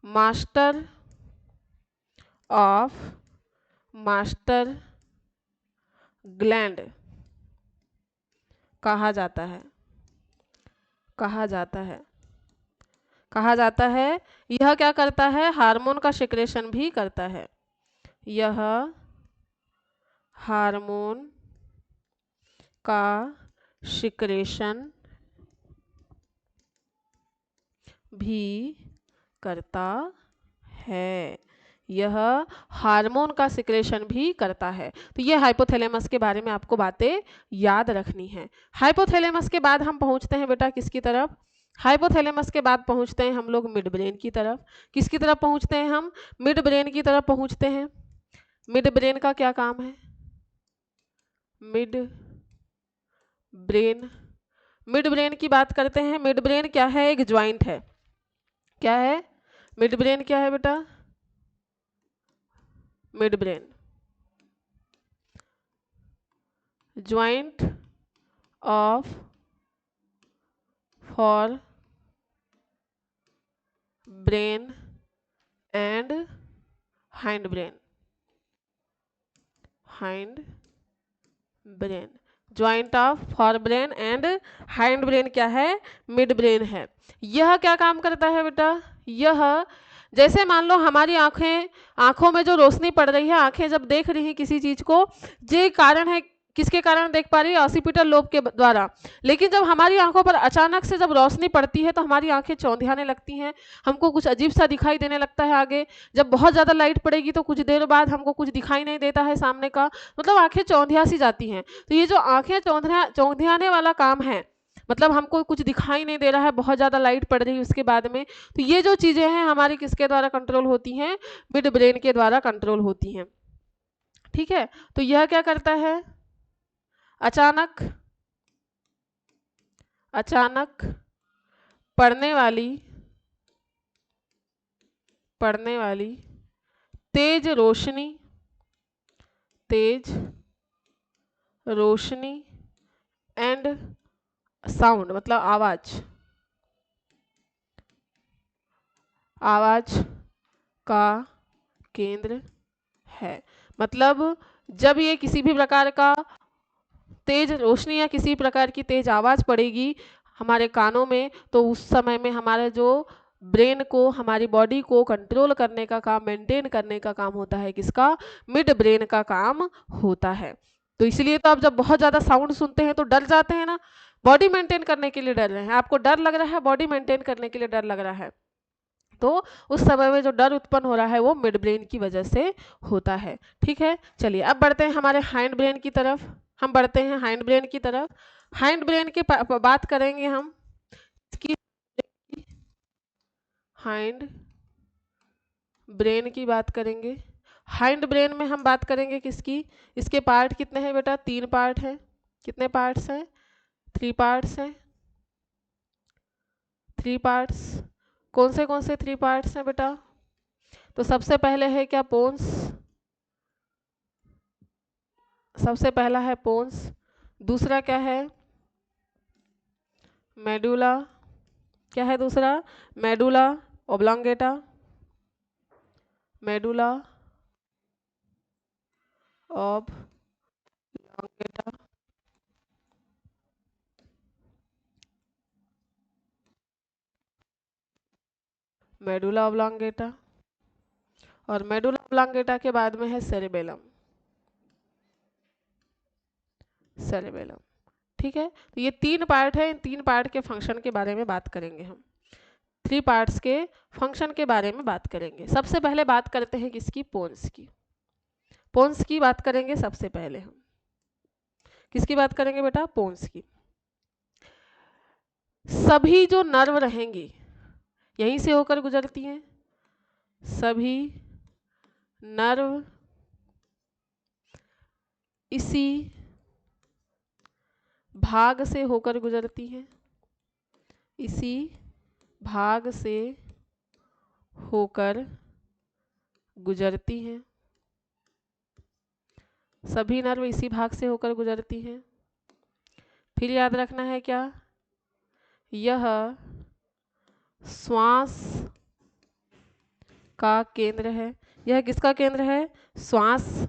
मास्टर ग्लैंड कहा जाता है। यह क्या करता है, हार्मोन का सिक्रेशन भी करता है। यह हार्मोन का सिक्रेशन भी करता है। यह हार्मोन का सिक्रेशन भी करता है। तो ये हाइपोथैलेमस के बारे में आपको बातें याद रखनी है। हाइपोथैलेमस के बाद हम पहुंचते हैं बेटा किसकी तरफ, हाइपोथैलेमस के बाद पहुंचते हैं हम लोग मिड ब्रेन की तरफ। किसकी तरफ पहुंचते हैं हम, मिड ब्रेन की तरफ पहुंचते हैं। मिड ब्रेन का क्या काम है, मिड ब्रेन की बात करते हैं। मिड ब्रेन क्या है, एक ज्वाइंट है। क्या है, मिड ब्रेन क्या है बेटा, mid brain joint of for brain and hind brain, joint of for brain and hind brain क्या है, मिड ब्रेन है। यह क्या काम करता है बेटा, यह जैसे मान लो हमारी आंखों में जो रोशनी पड़ रही है, आंखें जब देख रही हैं किसी चीज को, ये कारण है, किसके कारण देख पा रही है, ऑसिपिटल लोब के द्वारा। लेकिन जब हमारी आंखों पर अचानक से जब रोशनी पड़ती है तो हमारी आंखें चौंधियाने लगती हैं, हमको कुछ अजीब सा दिखाई देने लगता है आगे। जब बहुत ज़्यादा लाइट पड़ेगी तो कुछ देर बाद हमको कुछ दिखाई नहीं देता है सामने का, मतलब आंखें चौंधिया सी जाती हैं। तो ये जो आंखें चौंधियाने वाला काम है, मतलब हमको कुछ दिखाई नहीं दे रहा है, बहुत ज़्यादा लाइट पड़ रही है उसके बाद में, तो ये जो चीज़ें हैं हमारी किसके द्वारा कंट्रोल होती हैं, मिड ब्रेन के द्वारा कंट्रोल होती हैं। ठीक है, तो यह क्या करता है, अचानक अचानक पड़ने वाली तेज रोशनी एंड साउंड, मतलब आवाज का केंद्र है। मतलब जब ये किसी भी प्रकार का तेज रोशनी या किसी प्रकार की तेज आवाज पड़ेगी हमारे कानों में, तो उस समय में हमारे जो ब्रेन को, हमारी बॉडी को कंट्रोल करने का काम, मेंटेन करने का काम होता है किसका, मिड ब्रेन का काम होता है। तो इसलिए तो आप जब बहुत ज़्यादा साउंड सुनते हैं तो डर जाते हैं ना, बॉडी मेंटेन करने के लिए डर रहे हैं, आपको डर लग रहा है, बॉडी मेंटेन करने के लिए डर लग रहा है, तो उस समय में जो डर उत्पन्न हो रहा है वो मिड ब्रेन की वजह से होता है। ठीक है, चलिए अब बढ़ते हैं हमारे हाइंड ब्रेन की तरफ। हम बढ़ते हैं हाइंड ब्रेन की तरफ। हाइंड ब्रेन की बात करेंगे हम, इसकी हाइंड ब्रेन की बात करेंगे। हाइंड ब्रेन में हम बात करेंगे किसकी, इसके पार्ट कितने हैं बेटा, 3 पार्ट हैं। कितने पार्ट्स हैं, 3 पार्ट्स हैं। 3 पार्ट्स, कौन से 3 पार्ट्स हैं बेटा, तो सबसे पहले है क्या, पोन्स, सबसे पहला है पोन्स, दूसरा क्या है, मेडुला, क्या है दूसरा, medulla oblongata, medulla oblongata, medulla oblongata, और मेडुला ओब्लोंगेटा के बाद में है सेरेबेलम, सेरेबेलम। ठीक है, तो ये 3 पार्ट है, इन 3 पार्ट के फंक्शन के बारे में बात करेंगे हम, 3 पार्ट्स के फंक्शन के बारे में बात करेंगे। सबसे पहले बात करते हैं किसकी, पोन्स की। पोन्स की बात करेंगे सबसे पहले हम, किसकी बात करेंगे बेटा, पोन्स की। सभी जो नर्व रहेंगी यहीं से होकर गुजरती हैं, सभी नर्व इसी भाग से होकर गुजरती हैं, इसी भाग से होकर गुजरती हैं, सभी नर्व इसी भाग से होकर गुजरती हैं। फिर याद रखना है क्या, यह श्वास का केंद्र है। यह किसका केंद्र है, श्वास,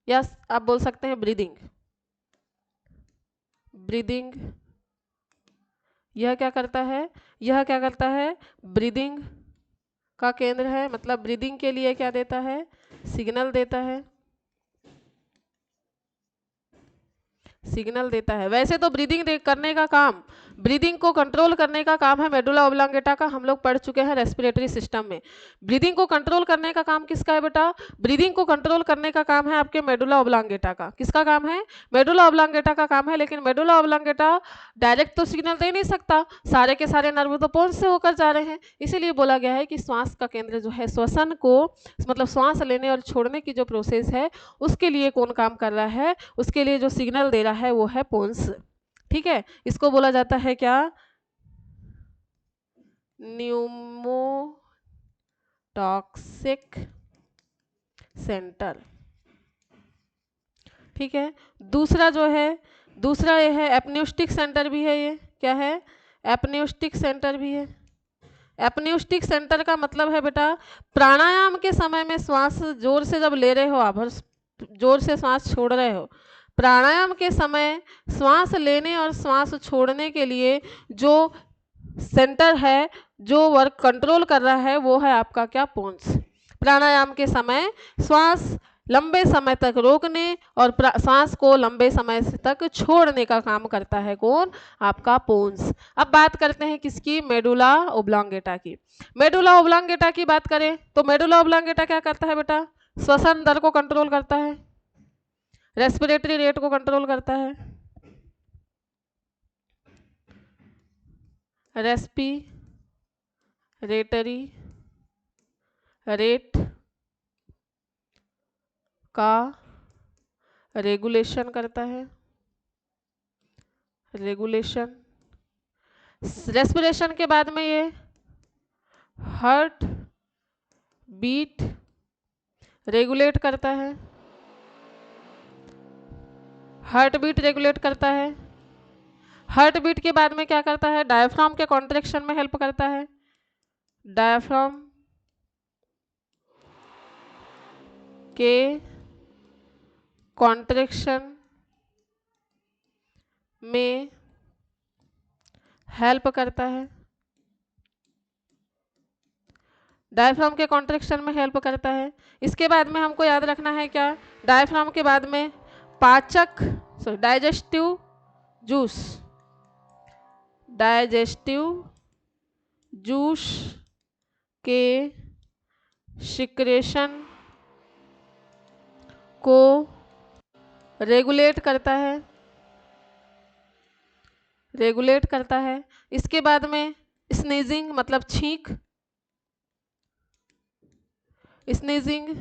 या आप बोल सकते हैं ब्रीदिंग, ब्रीदिंग। यह क्या करता है, यह क्या करता है, ब्रीदिंग का केंद्र है, मतलब ब्रीदिंग के लिए क्या देता है, सिग्नल देता है, सिग्नल देता है। वैसे तो ब्रीदिंग करने का काम, ब्रीदिंग को कंट्रोल करने का काम है मेडुला ओब्लोंगेटा का, हम लोग पढ़ चुके हैं रेस्पिरेटरी सिस्टम में। ब्रीदिंग को कंट्रोल करने का काम किसका है बेटा, ब्रीदिंग को कंट्रोल करने का काम है आपके मेडुला ओब्लोंगेटा का। किसका काम है, मेडुला ओब्लोंगेटा का काम है, लेकिन मेडुला ओब्लोंगेटा डायरेक्ट तो सिग्नल दे नहीं सकता, सारे के सारे नर्व तो पोन्स से होकर जा रहे हैं, इसीलिए बोला गया है कि श्वास का केंद्र जो है, श्वसन को, मतलब श्वास लेने और छोड़ने की जो प्रोसेस है उसके लिए कौन काम कर रहा है, उसके लिए जो सिग्नल दे रहा है वो है पोन्स। ठीक है, इसको बोला जाता है क्या, न्यूमोटॉक्सिक सेंटर। ठीक है, दूसरा जो है, दूसरा ये है एपन्यूस्टिक सेंटर भी है, ये क्या है, एपन्यूस्टिक सेंटर भी है। एपन्यूस्टिक सेंटर का मतलब है बेटा, प्राणायाम के समय में श्वास जोर से जब ले रहे हो आप और जोर से श्वास छोड़ रहे हो, प्राणायाम के समय श्वास लेने और श्वास छोड़ने के लिए जो सेंटर है, जो वर्क कंट्रोल कर रहा है वो है आपका क्या, पोन्स। प्राणायाम के समय श्वास लंबे समय तक रोकने और सांस को लंबे समय तक छोड़ने का काम करता है कौन, आपका पोन्स। अब बात करते हैं किसकी, मेडुला ओब्लोंगेटा की। मेडुला ओब्लोंगेटा की बात करें तो मेडुला ओब्लोंगेटा क्या करता है बेटा, श्वसन दर को कंट्रोल करता है, रेस्पिरेटरी रेट को कंट्रोल करता है, रेस्पिरेटरी रेट का रेगुलेशन करता है, रेगुलेशन। रेस्पिरेशन के बाद में ये हार्ट बीट रेगुलेट करता है, हार्ट बीट रेगुलेट करता है। हार्ट बीट के बाद में क्या करता है, डायफ्राम के कॉन्ट्रैक्शन में हेल्प करता है, डायफ्राम के कॉन्ट्रैक्शन में हेल्प करता है, डायफ्राम के कॉन्ट्रैक्शन में हेल्प करता है। इसके बाद में हमको याद रखना है क्या, डायफ्राम के बाद में पाचक डाइजेस्टिव जूस, डाइजेस्टिव जूस के सिक्रेशन को रेगुलेट करता है, रेगुलेट करता है। इसके बाद में स्नीजिंग मतलब छींक, स्नीजिंग,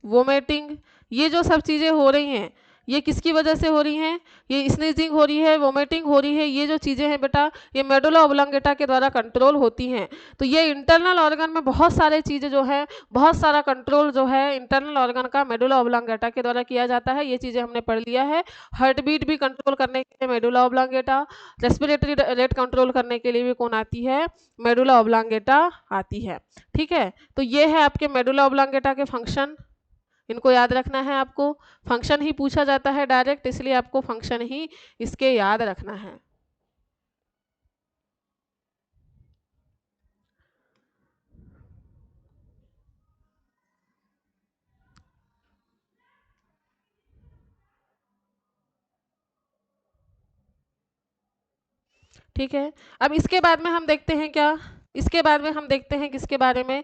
वोमिटिंग, ये जो सब चीज़ें हो रही हैं ये किसकी वजह से हो रही हैं, ये स्नीजिंग हो रही है, वोमिटिंग हो रही है, ये जो चीज़ें हैं बेटा ये मेडुला ऑब्लोंगेटा के द्वारा कंट्रोल होती हैं। तो ये इंटरनल ऑर्गन में बहुत सारे चीज़ें जो है, बहुत सारा कंट्रोल जो है इंटरनल ऑर्गन का मेडुला ऑब्लोंगेटा के द्वारा किया जाता है। ये चीज़ें हमने पढ़ लिया है। हार्ट बीट भी कंट्रोल करने के लिए medulla oblongata, respiratory rate control करने के लिए भी कौन आती है, मेडुला ऑब्लोंगेटा आती है। ठीक है, तो ये है आपके मेडुला ऑब्लोंगेटा के फंक्शन, इनको याद रखना है आपको। फंक्शन ही पूछा जाता है डायरेक्ट, इसलिए आपको फंक्शन ही इसके याद रखना है। ठीक है, अब इसके बाद में हम देखते हैं क्या, इसके बाद में हम देखते हैं किसके बारे में,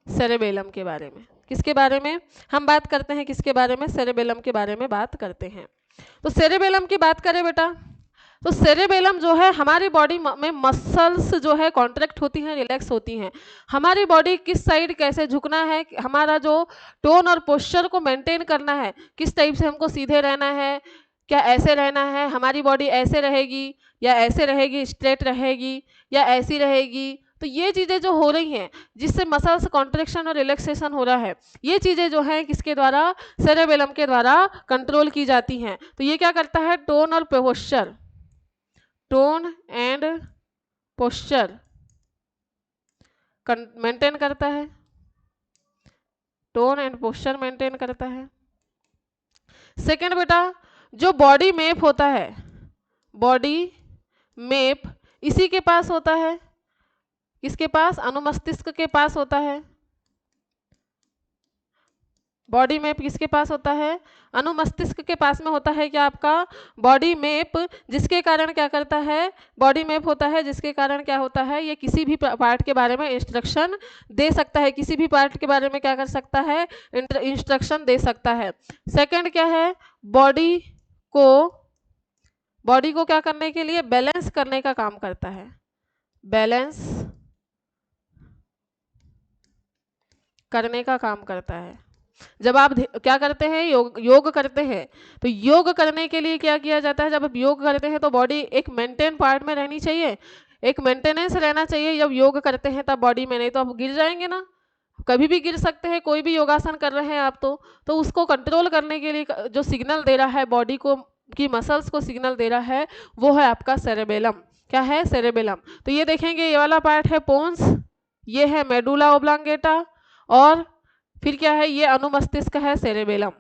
सेरेबेलम के बारे में। किसके बारे में हम बात करते हैं, किसके बारे में, सेरेबेलम के बारे में बात करते हैं। तो सेरेबेलम की बात करें बेटा, तो सेरेबेलम जो है हमारी बॉडी में मसल्स जो है कॉन्ट्रैक्ट होती हैं, रिलैक्स होती हैं। हमारी बॉडी किस साइड कैसे झुकना है, हमारा जो टोन और पोस्चर को मेंटेन करना है, किस टाइप से हमको सीधे रहना है, क्या ऐसे रहना है, हमारी बॉडी ऐसे रहेगी या ऐसे रहेगी, स्ट्रेट रहेगी या ऐसी रहेगी। तो ये चीज़ें जो हो रही हैं जिससे मसल्स कॉन्ट्रैक्शन और रिलैक्सेशन हो रहा है, ये चीज़ें जो हैं किसके द्वारा, सेरेबेलम के द्वारा कंट्रोल की जाती हैं। तो ये क्या करता है, टोन और posture, tone and posture maintain करता है, टोन एंड पोस्चर मेंटेन करता है। सेकंड बेटा, जो बॉडी मैप होता है, बॉडी मैप इसी के पास होता है, किसके पास, अनुमस्तिष्क के पास होता है। बॉडी मैप किसके पास होता है, अनुमस्तिष्क के पास में होता है क्या आपका बॉडी मैप, जिसके कारण क्या करता है, बॉडी मैप होता है जिसके कारण क्या होता है, ये किसी भी पार्ट के बारे में इंस्ट्रक्शन दे सकता है, किसी भी पार्ट के बारे में क्या कर सकता है, इंस्ट्रक्शन दे सकता है। सेकंड क्या है, बॉडी को क्या करने के लिए, बैलेंस करने का काम करता है, बैलेंस करने का काम करता है। जब आप क्या करते हैं, योग करते हैं, तो योग करने के लिए क्या किया जाता है, जब आप योग करते हैं तो बॉडी एक मेंटेन पार्ट में रहनी चाहिए, एक मेंटेनेंस रहना चाहिए जब योग करते हैं तब बॉडी में, नहीं तो आप गिर जाएंगे ना, कभी भी गिर सकते हैं। कोई भी योगासन कर रहे हैं आप तो उसको कंट्रोल करने के लिए जो सिग्नल दे रहा है बॉडी को, की मसल्स को सिग्नल दे रहा है, वो है आपका सेरेबेलम। क्या है, सेरेबेलम। तो ये देखेंगे, ये वाला पार्ट है पोन्स, ये है मेडुला ऑब्लोंगेटा, और फिर क्या है, ये अनुमस्तिष्क है, सेरेबेलम।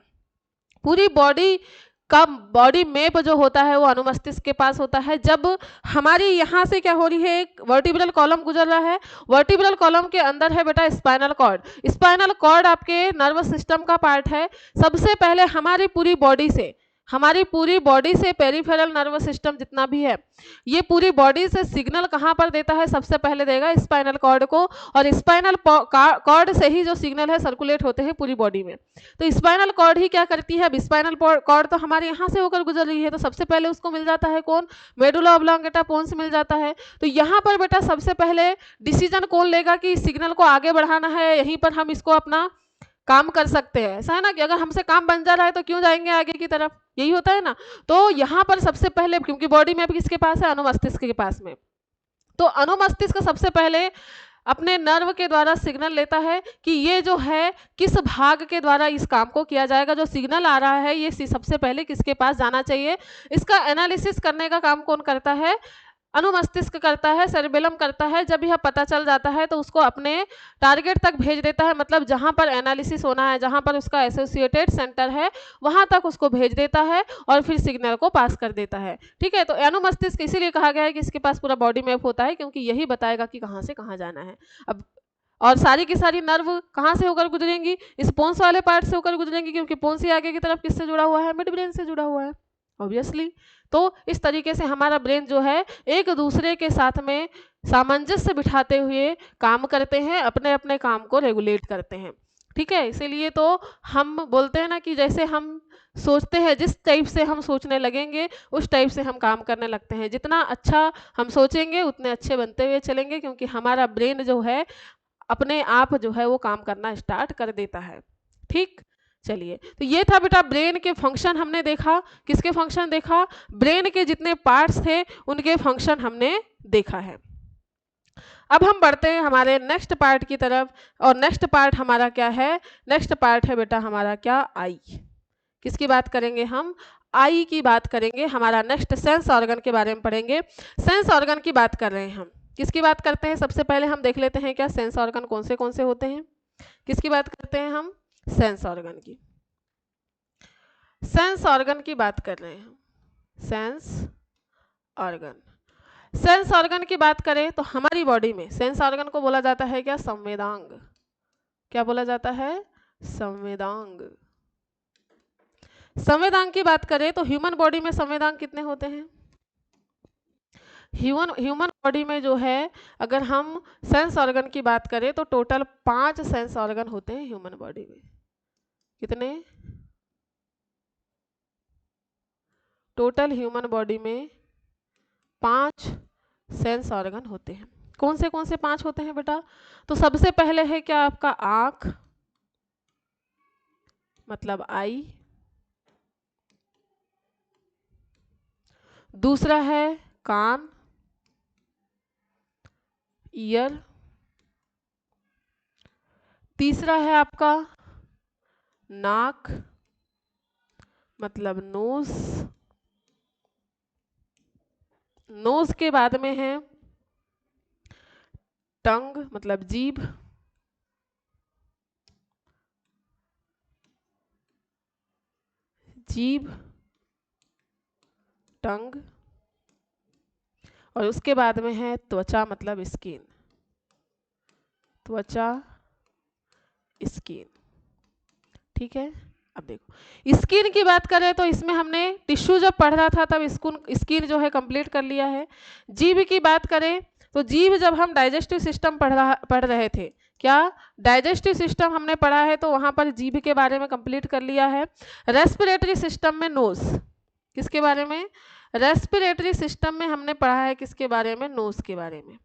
पूरी बॉडी का बॉडी मैप जो होता है वो अनुमस्तिष्क के पास होता है। जब हमारी यहाँ से क्या हो रही है, एक वर्टिब्रल कॉलम गुजर रहा है, वर्टिब्रल कॉलम के अंदर है बेटा स्पाइनल कॉर्ड। स्पाइनल कॉर्ड आपके नर्वस सिस्टम का पार्ट है। सबसे पहले हमारी पूरी बॉडी से हमारी पूरी बॉडी से पेरिफेरल नर्वस सिस्टम जितना भी है, ये पूरी बॉडी से सिग्नल कहाँ पर देता है, सबसे पहले देगा स्पाइनल कॉर्ड को, और स्पाइनल कॉर्ड से ही जो सिग्नल है सर्कुलेट होते हैं पूरी बॉडी में। तो स्पाइनल कॉर्ड ही क्या करती है, अब स्पाइनल कॉर्ड तो हमारे यहाँ से होकर गुजर रही है, तो सबसे पहले उसको मिल जाता है कौन, मेडुला ऑब्लोंगेटा पोन्स मिल जाता है। तो यहाँ पर बेटा सबसे पहले डिसीजन कौन लेगा कि सिग्नल को आगे बढ़ाना है, यहीं पर हम इसको अपना काम कर सकते हैं, ऐसा है ना कि अगर हमसे काम बन जा रहा है तो क्यों जाएंगे आगे की तरफ, यही होता है ना। तो यहाँ पर सबसे पहले, क्योंकि बॉडी में किसके पास है, अनुमस्तिष्क के पास में, तो अनुमस्तिष्क सबसे पहले अपने नर्व के द्वारा सिग्नल लेता है कि ये जो है किस भाग के द्वारा इस काम को किया जाएगा, जो सिग्नल आ रहा है ये सबसे पहले किसके पास जाना चाहिए। इसका एनालिसिस करने का काम कौन करता है, अनुमस्तिष्क करता है, सेरेबेलम करता है। जब यह पता चल जाता है तो उसको अपने टारगेट तक भेज देता है, मतलब जहां पर एनालिसिस होना है, जहां पर उसका एसोसिएटेड सेंटर है वहां तक उसको भेज देता है और फिर सिग्नल को पास कर देता है। ठीक है, तो अनुमस्तिष्क इसीलिए कहा गया है कि इसके पास पूरा बॉडी मैप होता है, क्योंकि यही बताएगा कि कहाँ से कहाँ जाना है। अब और सारी की सारी नर्व कहाँ से होकर गुजरेंगी, इस पोन्स वाले पार्ट से होकर गुजरेंगी, क्योंकि पोन्स ही आगे की तरफ किससे जुड़ा हुआ है, मिड ब्रेन से जुड़ा हुआ है ऑब्वियसली। तो इस तरीके से हमारा ब्रेन जो है एक दूसरे के साथ में सामंजस्य बिठाते हुए काम करते हैं, अपने अपने काम को रेगुलेट करते हैं। ठीक है, इसीलिए तो हम बोलते हैं ना कि जैसे हम सोचते हैं, जिस टाइप से हम सोचने लगेंगे उस टाइप से हम काम करने लगते हैं। जितना अच्छा हम सोचेंगे उतने अच्छे बनते हुए चलेंगे, क्योंकि हमारा ब्रेन जो है अपने आप जो है वो काम करना स्टार्ट कर देता है। ठीक, चलिए, तो ये था बेटा ब्रेन के फंक्शन हमने देखा। किसके फंक्शन देखा, ब्रेन के जितने पार्ट्स थे उनके फंक्शन हमने देखा है। अब हम बढ़ते हैं हमारे नेक्स्ट पार्ट की तरफ, और नेक्स्ट पार्ट हमारा क्या है, नेक्स्ट पार्ट है बेटा हमारा क्या, आई। किसकी बात करेंगे हम, आई की बात करेंगे। हमारा नेक्स्ट सेंस ऑर्गन के बारे में पढ़ेंगे। सेंस ऑर्गन की बात कर रहे हैं हम, किसकी बात करते हैं, सबसे पहले हम देख लेते हैं क्या सेंस ऑर्गन कौन से होते हैं। किसकी बात करते हैं हम, सेंस ऑर्गन की। सेंस ऑर्गन की बात कर रहे हैं, सेंस ऑर्गन। सेंस ऑर्गन की बात करें तो हमारी बॉडी में सेंस ऑर्गन को बोला जाता है क्या, संवेदांग। क्या बोला जाता है, संवेदांग। संवेदांग की बात करें तो ह्यूमन बॉडी में संवेदांग कितने होते हैं, ह्यूमन बॉडी में जो है अगर हम सेंस ऑर्गन की बात करें तो टोटल 5 सेंस ऑर्गन होते हैं ह्यूमन बॉडी में। कितने, टोटल ह्यूमन बॉडी में 5 सेंस ऑर्गन होते हैं। कौन से 5 होते हैं बेटा, तो सबसे पहले है क्या आपका आंख, मतलब आई। दूसरा है कान, ईयर। तीसरा है आपका नाक, मतलब नोज। नोज के बाद में है टंग, मतलब जीभ। जीभ, टंग, और उसके बाद में है त्वचा, मतलब स्किन। त्वचा, स्किन। ठीक है, अब देखो स्किन की बात करें तो इसमें हमने टिश्यू जब पढ़ रहा था तब स्किन जो है कंप्लीट कर लिया है। जीभ की बात करें तो जीभ जब हम डाइजेस्टिव सिस्टम पढ़ रहे थे, क्या डाइजेस्टिव सिस्टम हमने पढ़ा है, तो वहां पर जीभ के बारे में कंप्लीट कर लिया है। रेस्पिरेटरी सिस्टम में नोज, किसके बारे में, रेस्पिरेटरी सिस्टम में हमने पढ़ा है किसके बारे में, नोज के बारे में।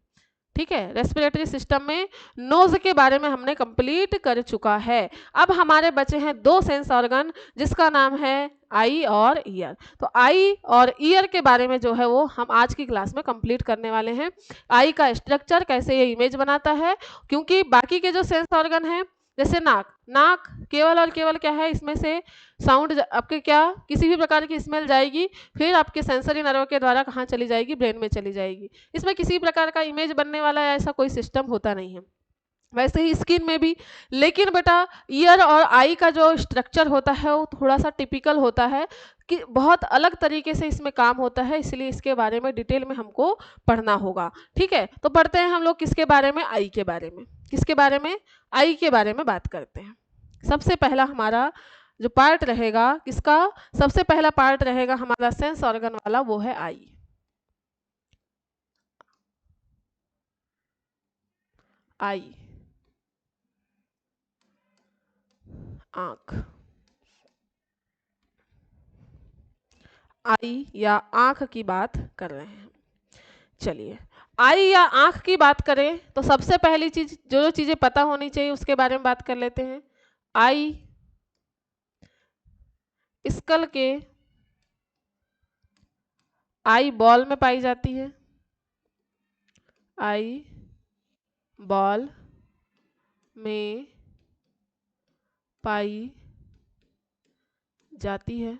ठीक है, रेस्पिरेटरी सिस्टम में नोज के बारे में हमने कंप्लीट कर चुका है। अब हमारे बचे हैं 2 सेंस ऑर्गन, जिसका नाम है आई और ईयर। तो आई और ईयर के बारे में जो है वो हम आज की क्लास में कंप्लीट करने वाले हैं। आई का स्ट्रक्चर, कैसे ये इमेज बनाता है, क्योंकि बाकी के जो सेंस ऑर्गन हैं जैसे नाक केवल और केवल क्या है, इसमें से साउंड आपके क्या, किसी भी प्रकार की स्मेल जाएगी, फिर आपके सेंसरी नर्व के द्वारा कहाँ चली जाएगी, ब्रेन में चली जाएगी। इसमें किसी प्रकार का इमेज बनने वाला ऐसा कोई सिस्टम होता नहीं है। वैसे ही स्किन में भी, लेकिन बेटा ईयर और आई का जो स्ट्रक्चर होता है वो थोड़ा सा टिपिकल होता है, कि बहुत अलग तरीके से इसमें काम होता है, इसलिए इसके बारे में डिटेल में हमको पढ़ना होगा। ठीक है, तो पढ़ते हैं हम लोग किसके बारे में, आई के बारे में। किसके बारे में, आई के बारे में बात करते हैं। सबसे पहला हमारा जो पार्ट रहेगा किसका, सबसे पहला पार्ट रहेगा हमारा सेंस ऑर्गन वाला, वो है आई। आई, आंख। आई या आंख की बात कर रहे हैं। चलिए, आई या आंख की बात करें तो सबसे पहली चीज, जो जो चीजें पता होनी चाहिए उसके बारे में बात कर लेते हैं। आई स्कल के आई बॉल में पाई जाती है। आई बॉल में पाई जाती है।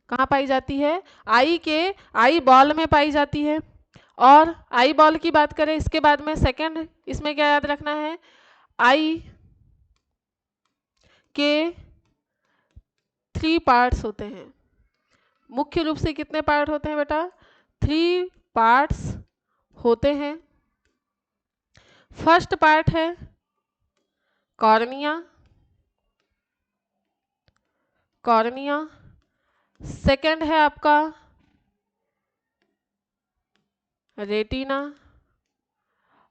कहाँ पाई जाती है, आई के आई बॉल में पाई जाती है। और आई बॉल की बात करें इसके बाद में सेकंड इसमें क्या याद रखना है, आई के 3 पार्ट्स होते हैं। मुख्य रूप से कितने पार्ट होते हैं बेटा, 3 पार्ट्स होते हैं। फर्स्ट पार्ट है कॉर्निया, कॉर्निया। सेकंड है आपका रेटिना,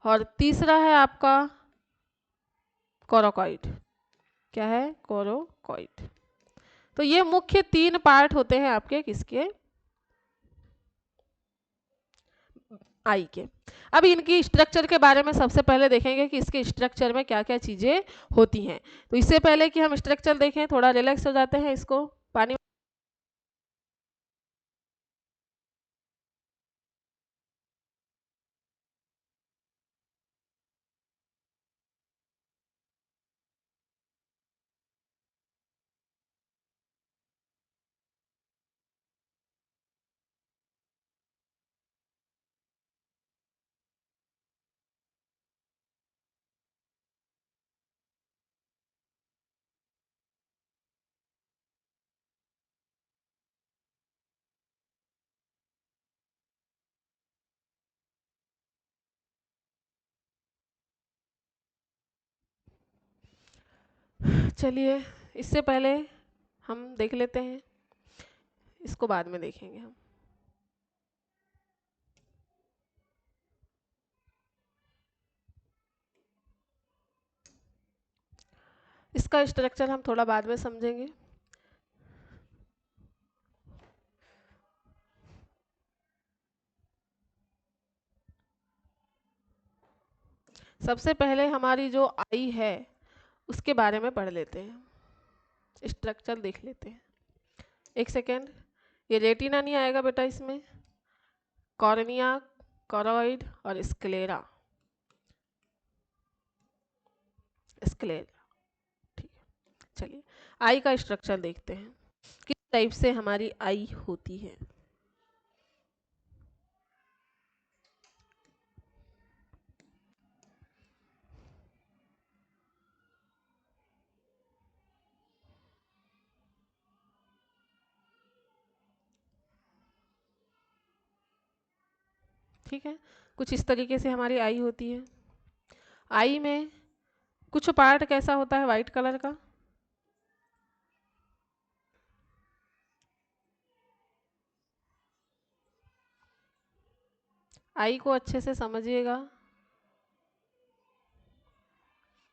और तीसरा है आपका कोरोकॉइड। क्या है, कोरोकॉइड। तो ये मुख्य 3 पार्ट होते हैं आपके किसके, आई के। अब इनकी स्ट्रक्चर के बारे में सबसे पहले देखेंगे कि इसके स्ट्रक्चर में क्या क्या चीजें होती हैं। तो इससे पहले कि हम स्ट्रक्चर देखें, थोड़ा रिलैक्स हो जाते हैं, इसको पानी। चलिए, इससे पहले हम देख लेते हैं, इसको बाद में देखेंगे हम। इसका स्ट्रक्चर हम थोड़ा बाद में समझेंगे। सबसे पहले हमारी जो आई है उसके बारे में पढ़ लेते हैं, स्ट्रक्चर देख लेते हैं। एक सेकेंड, ये रेटिना नहीं आएगा बेटा इसमें, कॉर्निया, कॉरॉइड और स्क्लेरा, स्क्लेरा। ठीक है, चलिए आई का स्ट्रक्चर देखते हैं, किस टाइप से हमारी आई होती है। ठीक है, कुछ इस तरीके से हमारी आई होती है। आई में कुछ पार्ट कैसा होता है, वाइट कलर का। आई को अच्छे से समझिएगा,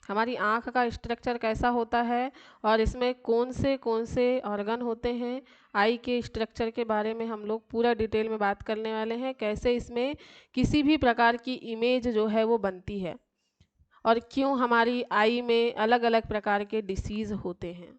हमारी आँख का स्ट्रक्चर कैसा होता है और इसमें कौन से ऑर्गन होते हैं। आई के स्ट्रक्चर के बारे में हम लोग पूरा डिटेल में बात करने वाले हैं, कैसे इसमें किसी भी प्रकार की इमेज जो है वो बनती है और क्यों हमारी आई में अलग अलग प्रकार के डिसीज होते हैं।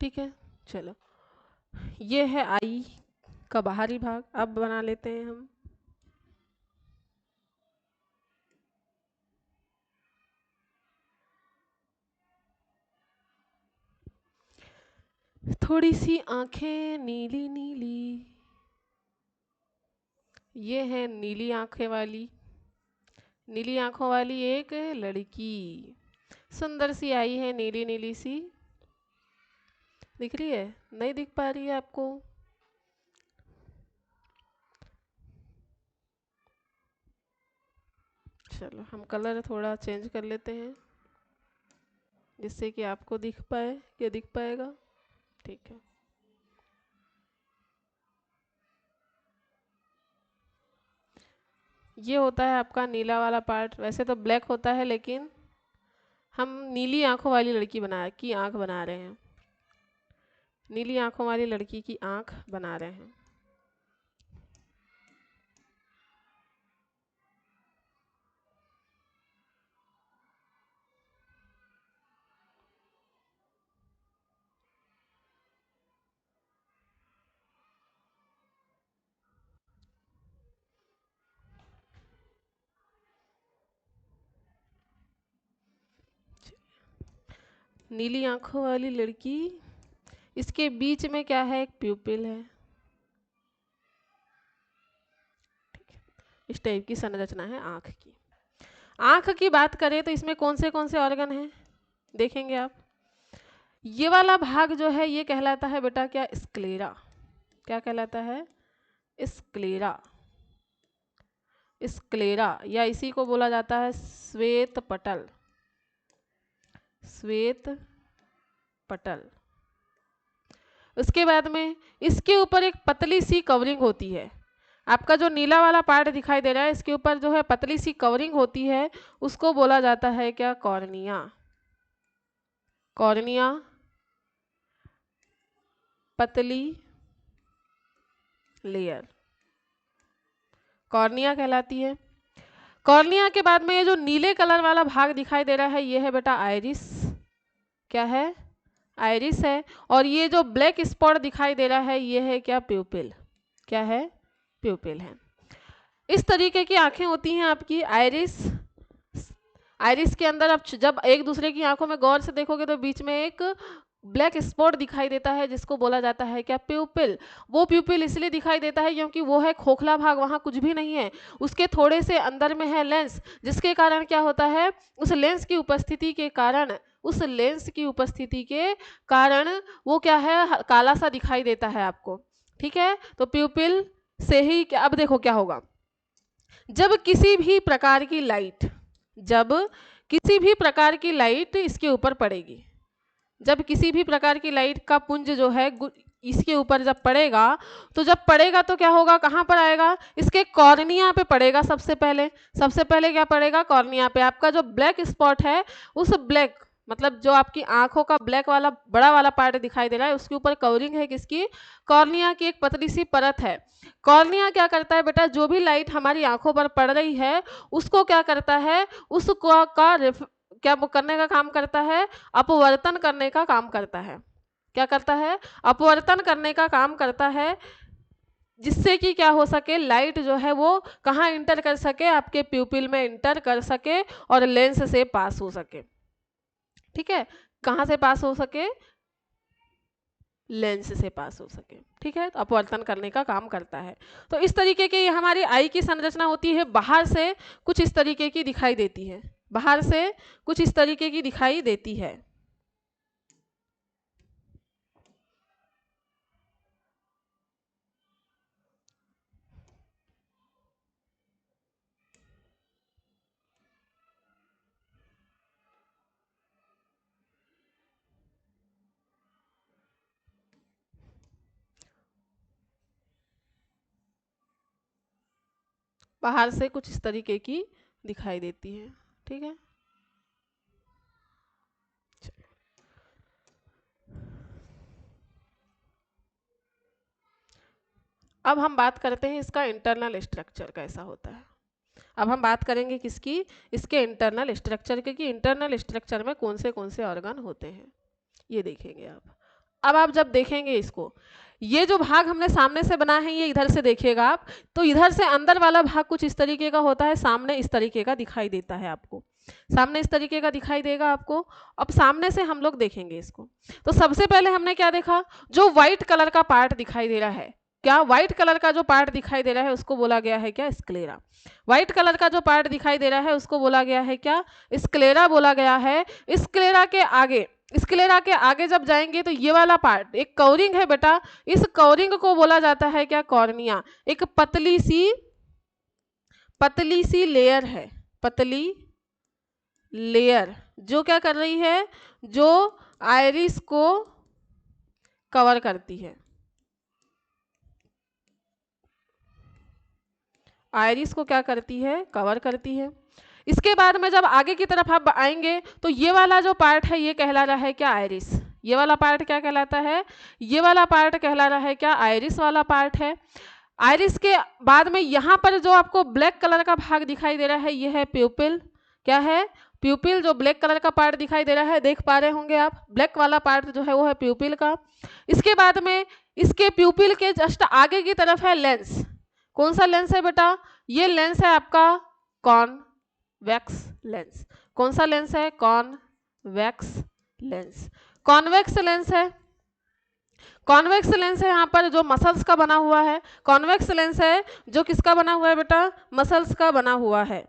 ठीक है, चलो, ये है आई का बाहरी भाग। अब बना लेते हैं हम थोड़ी सी आंखें नीली नीली, ये है नीली आंखों वाली एक लड़की, सुंदर सी आई है, नीली नीली सी। दिख रही है? नहीं दिख पा रही है आपको? चलो हम कलर थोड़ा चेंज कर लेते हैं जिससे कि आपको दिख पाए। ये दिख पाएगा? ठीक है। ये होता है आपका नीला वाला पार्ट। वैसे तो ब्लैक होता है, लेकिन हम नीली आंखों वाली लड़की की आंख बना रहे हैं। नीली आंखों वाली लड़की की आंख बना रहे हैं। नीली आंखों वाली लड़की, इसके बीच में क्या है? एक प्यूपिल है। ठीक है, इस टाइप की संरचना है आंख की। आंख की बात करें तो इसमें कौन से ऑर्गन हैं देखेंगे आप। ये वाला भाग जो है ये कहलाता है बेटा क्या? स्क्लेरा। क्या कहलाता है? स्क्लेरा। स्क्लेरा, या इसी को बोला जाता है श्वेत पटल। श्वेत पटल। उसके बाद में इसके ऊपर एक पतली सी कवरिंग होती है। आपका जो नीला वाला पार्ट दिखाई दे रहा है, इसके ऊपर जो है पतली सी कवरिंग होती है, उसको बोला जाता है क्या? कॉर्निया। कॉर्निया, पतली लेयर, कॉर्निया कहलाती है। कॉर्निया के बाद में ये जो नीले कलर वाला भाग दिखाई दे रहा है, ये है बेटा आइरिस। क्या है? आइरिस है। और ये जो ब्लैक स्पॉट दिखाई दे रहा है, ये है क्या? प्यूपिल। क्या है? प्यूपिल है। इस तरीके की आंखें होती हैं आपकी आइरिस। आइरिस के अंदर आप जब एक दूसरे की आंखों में गौर से देखोगे तो बीच में एक ब्लैक स्पॉट दिखाई देता है, जिसको बोला जाता है क्या? प्यूपिल। वो प्यूपिल इसलिए दिखाई देता है क्योंकि वो है खोखला भाग, वहाँ कुछ भी नहीं है। उसके थोड़े से अंदर में है लेंस, जिसके कारण क्या होता है? उस लेंस की उपस्थिति के कारण वो क्या है? काला सा दिखाई देता है आपको। ठीक है, तो प्यूपिल से ही क्या? अब देखो क्या होगा। जब किसी भी प्रकार की लाइट इसके ऊपर पड़ेगी, जब किसी भी प्रकार की लाइट का पुंज जो है इसके ऊपर जब पड़ेगा, तो क्या होगा? कहाँ पर आएगा? इसके कॉर्निया पे पड़ेगा। सबसे पहले क्या पड़ेगा? कॉर्निया पे। आपका जो ब्लैक स्पॉट है, उस ब्लैक मतलब जो आपकी आंखों का ब्लैक वाला बड़ा वाला पार्ट दिखाई दे रहा है, उसके ऊपर कवरिंग है किसकी? कॉर्निया की एक पतली सी परत है। कॉर्निया क्या करता है बेटा? जो भी लाइट हमारी आंखों पर पड़ रही है, उसको क्या करता है? उसको क्या करने का काम करता है? अपवर्तन करने का काम करता है। क्या करता है? अपवर्तन करने का काम करता है, जिससे कि क्या हो सके? लाइट जो है वो कहाँ इंटर कर सके? आपके प्यूपिल में इंटर कर सके और लेंस से पास हो सके। ठीक है, कहाँ से पास हो सके? लेंस से पास हो सके। ठीक है, तो अपवर्तन करने का काम करता है। तो इस तरीके की ये हमारी आई की संरचना होती है। बाहर से कुछ इस तरीके की दिखाई देती है। बाहर से कुछ इस तरीके की दिखाई देती है। बाहर से कुछ इस तरीके की दिखाई देती है। ठीक है, अब हम बात करते हैं इसका इंटरनल स्ट्रक्चर कैसा होता है। अब हम बात करेंगे किसकी? इसके इंटरनल स्ट्रक्चर की, कि इंटरनल स्ट्रक्चर में कौन से ऑर्गन होते हैं, ये देखेंगे आप। अब आप जब देखेंगे इसको, ये जो भाग हमने सामने से बना है, ये इधर से देखिएगा आप, तो इधर से अंदर वाला भाग कुछ इस तरीके का होता है, सामने इस तरीके का दिखाई देता है आपको। सामने इस तरीके का दिखाई देगा आपको। अब सामने से हम लोग देखेंगे इसको। तो सबसे पहले हमने क्या देखा, जो व्हाइट कलर का पार्ट दिखाई दे रहा है, क्या व्हाइट कलर का जो पार्ट दिखाई दे रहा है उसको बोला गया है क्या, स्क्लेरा। व्हाइट कलर का जो पार्ट दिखाई दे रहा है उसको बोला गया है क्या, स्क्लेरा बोला गया है। स्क्लेरा के आगे जब जाएंगे तो ये वाला पार्ट एक कवरिंग है बेटा, इस कवरिंग को बोला जाता है क्या, कॉर्निया। एक पतली सी लेयर है, पतली लेयर जो क्या कर रही है, जो आइरिस को कवर करती है, आइरिस को क्या करती है, कवर करती है। इसके बाद में जब आगे की तरफ आप आएंगे तो ये वाला जो पार्ट है ये कहला रहा है क्या, आइरिस। ये वाला पार्ट क्या कहलाता है, ये वाला पार्ट कहला रहा है क्या, आइरिस वाला पार्ट है। आइरिस के बाद में यहाँ पर जो आपको ब्लैक कलर का भाग दिखाई दे रहा है ये है प्यूपिल। क्या है, प्यूपिल। जो ब्लैक कलर का पार्ट दिखाई दे रहा है, देख पा रहे होंगे आप, ब्लैक वाला पार्ट जो है वो है प्यूपिल का। इसके बाद में इसके प्यूपिल के जस्ट आगे की तरफ है लेंस। कौन सा लेंस है बेटा, ये लेंस है आपका कॉन्वेक्स लेंस। कौन सा लेंस है, कॉन्वेक्स लेंस। कॉन्वेक्स लेंस है, कॉन्वेक्स लेंस है यहाँ पर जो मसल्स का बना हुआ है। कॉन्वेक्स लेंस है जो किसका बना हुआ है बेटा, मसल्स का बना हुआ है।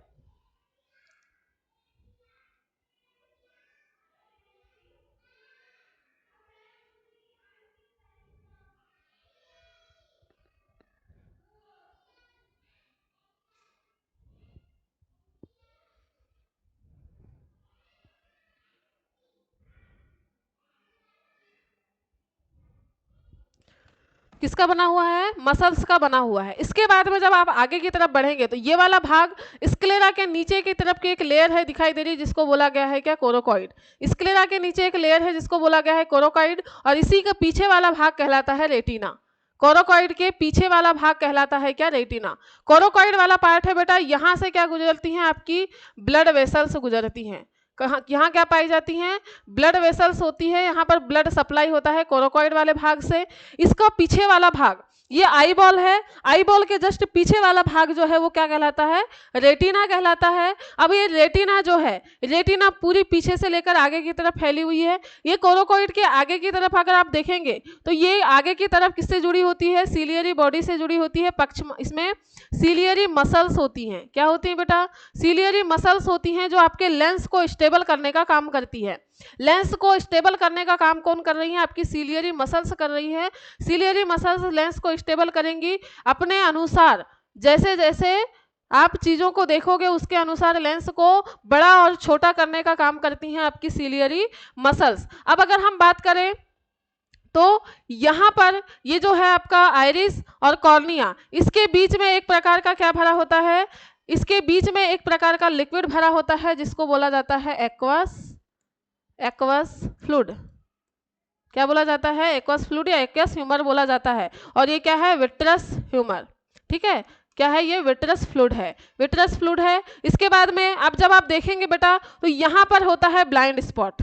किसका बना हुआ है, मसल्स का बना हुआ है। इसके बाद में जब आप आगे की तरफ बढ़ेंगे तो ये वाला भाग स्क्लेरा के नीचे की तरफ की एक लेयर है दिखाई दे रही है जिसको बोला गया है क्या, कोरोकॉइड। स्क्लेरा के नीचे एक लेयर है जिसको बोला गया है कोरोकॉइड, और इसी का पीछे वाला भाग कहलाता है रेटिना। कोरोकॉइड के पीछे वाला भाग कहलाता है क्या, रेटिना। कोरोकॉइड वाला पार्ट है बेटा, यहाँ से क्या गुजरती हैं, आपकी ब्लड वेसल्स गुजरती हैं। कहाँ, यहाँ क्या पाई जाती हैं, ब्लड वेसल्स होती है, यहाँ पर ब्लड सप्लाई होता है कोरोकॉइड वाले भाग से। इसका पीछे वाला भाग ये आई बॉल है, आई बॉल के जस्ट पीछे वाला भाग जो है वो क्या कहलाता है, रेटिना कहलाता है। अब ये रेटिना जो है, रेटिना पूरी पीछे से लेकर आगे की तरफ फैली हुई है। ये कोरोकॉइड के आगे की तरफ अगर आप देखेंगे तो ये आगे की तरफ किससे जुड़ी होती है, सीलियरी बॉडी से जुड़ी होती है। पक्ष इसमें सीलियरी मसल्स होती हैं। क्या होती हैं बेटा, सीलियरी मसल्स होती हैं जो आपके लेंस को स्टेबल करने का काम करती है। लेंस को स्टेबल करने का काम कौन कर रही है, आपकी सीलियरी मसल्स कर रही है। सीलियरी मसल्स लेंस को स्टेबल करेंगी अपने अनुसार। जैसे जैसे आप चीज़ों को देखोगे उसके अनुसार लेंस को बड़ा और छोटा करने का काम करती हैं आपकी सीलियरी मसल्स। अब अगर हम बात करें तो यहाँ पर ये जो है आपका आइरिस और कॉर्निया, इसके बीच में एक प्रकार का क्या भरा होता है, इसके बीच में एक प्रकार का लिक्विड भरा होता है जिसको बोला जाता है एक्वस फ्लूइड। क्या बोला जाता है, एक्वस फ्लूइड या एक्वस ह्यूमर बोला जाता है। और ये क्या है, विट्रस ह्यूमर। ठीक है, क्या है ये, विट्रस फ्लूइड है, विट्रस फ्लूइड है। इसके बाद में अब जब आप देखेंगे बेटा तो यहाँ पर होता है ब्लाइंड स्पॉट।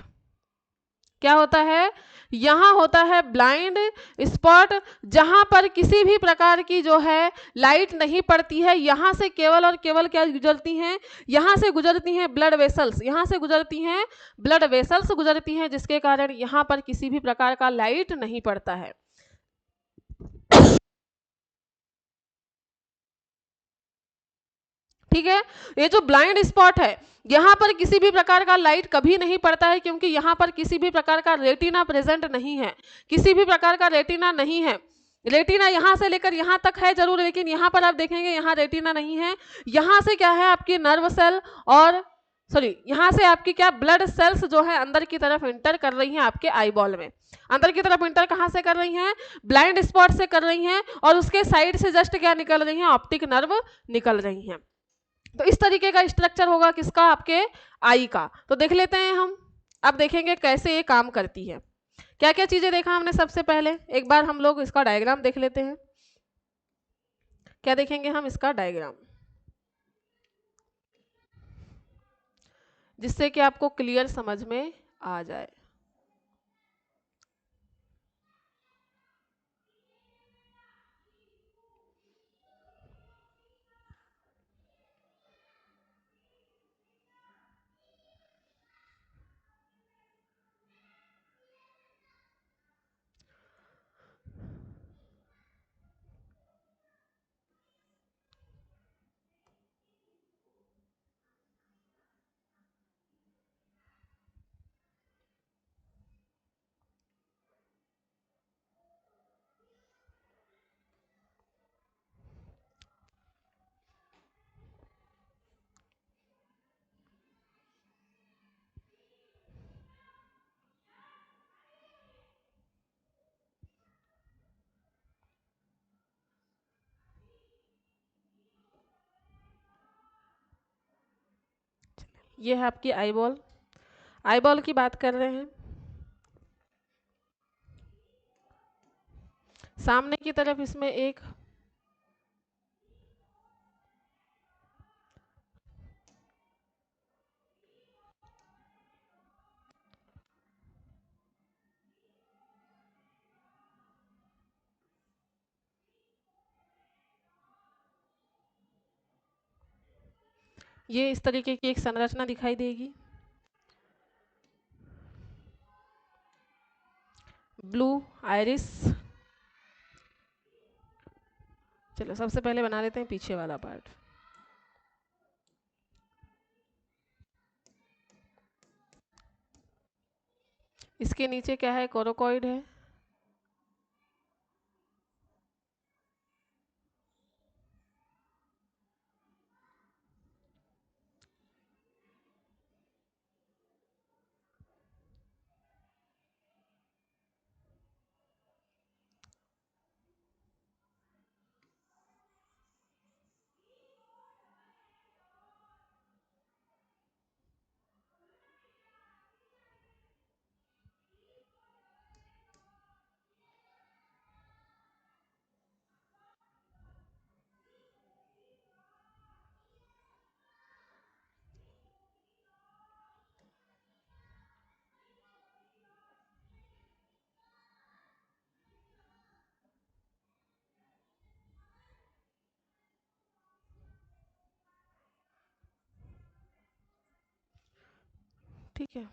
क्या होता है, यहाँ होता है ब्लाइंड स्पॉट, जहाँ पर किसी भी प्रकार की जो है लाइट नहीं पड़ती है। यहाँ से केवल और केवल क्या गुजरती हैं, यहाँ से गुजरती हैं ब्लड वेसल्स, यहाँ से गुजरती हैं ब्लड वेसल्स गुजरती हैं, जिसके कारण यहाँ पर किसी भी प्रकार का लाइट नहीं पड़ता है। ठीक है, ये जो ब्लाइंड स्पॉट है यहाँ पर किसी भी प्रकार का लाइट कभी नहीं पड़ता है, क्योंकि यहाँ पर किसी भी प्रकार का रेटिना प्रेजेंट नहीं है, किसी भी प्रकार का रेटिना नहीं है। रेटिना यहाँ से लेकर यहाँ तक है जरूर, लेकिन यहाँ पर आप देखेंगे यहाँ रेटिना नहीं है। यहाँ से क्या है, आपकी नर्व सेल और यहाँ से आपकी क्या ब्लड सेल्स जो है अंदर की तरफ इंटर कर रही हैं आपके आई बॉल में। अंदर की तरफ इंटर कहाँ से कर रही हैं, ब्लाइंड स्पॉट से कर रही हैं, और उसके साइड से जस्ट क्या निकल रही हैं, ऑप्टिक नर्व निकल रही हैं। तो इस तरीके का स्ट्रक्चर होगा किसका, आपके आई का। तो देख लेते हैं हम, अब देखेंगे कैसे ये काम करती है। क्या क्या चीजें देखा हमने, सबसे पहले एक बार हम लोग इसका डायग्राम देख लेते हैं। क्या देखेंगे हम, इसका डायग्राम, जिससे कि आपको क्लियर समझ में आ जाए। ये है आपकी आईबॉल। आईबॉल की बात कर रहे हैं। सामने की तरफ इसमें एक ये इस तरीके की एक संरचना दिखाई देगी। Blue iris. चलो सबसे पहले बना लेते हैं पीछे वाला पार्ट। इसके नीचे क्या है? कोरोकॉइड है। ठीक है।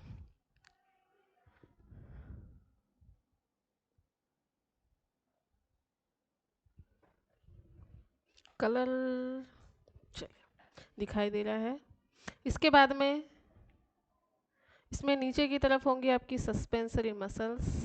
कलर चलिए दिखाई दे रहा है। इसके बाद में इसमें नीचे की तरफ होंगी आपकी सस्पेंसरी मसल्स।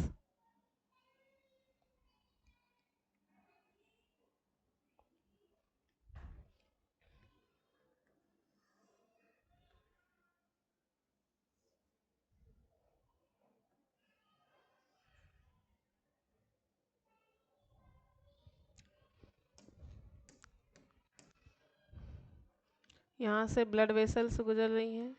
यहाँ से ब्लड वेसल्स गुजर रही हैं।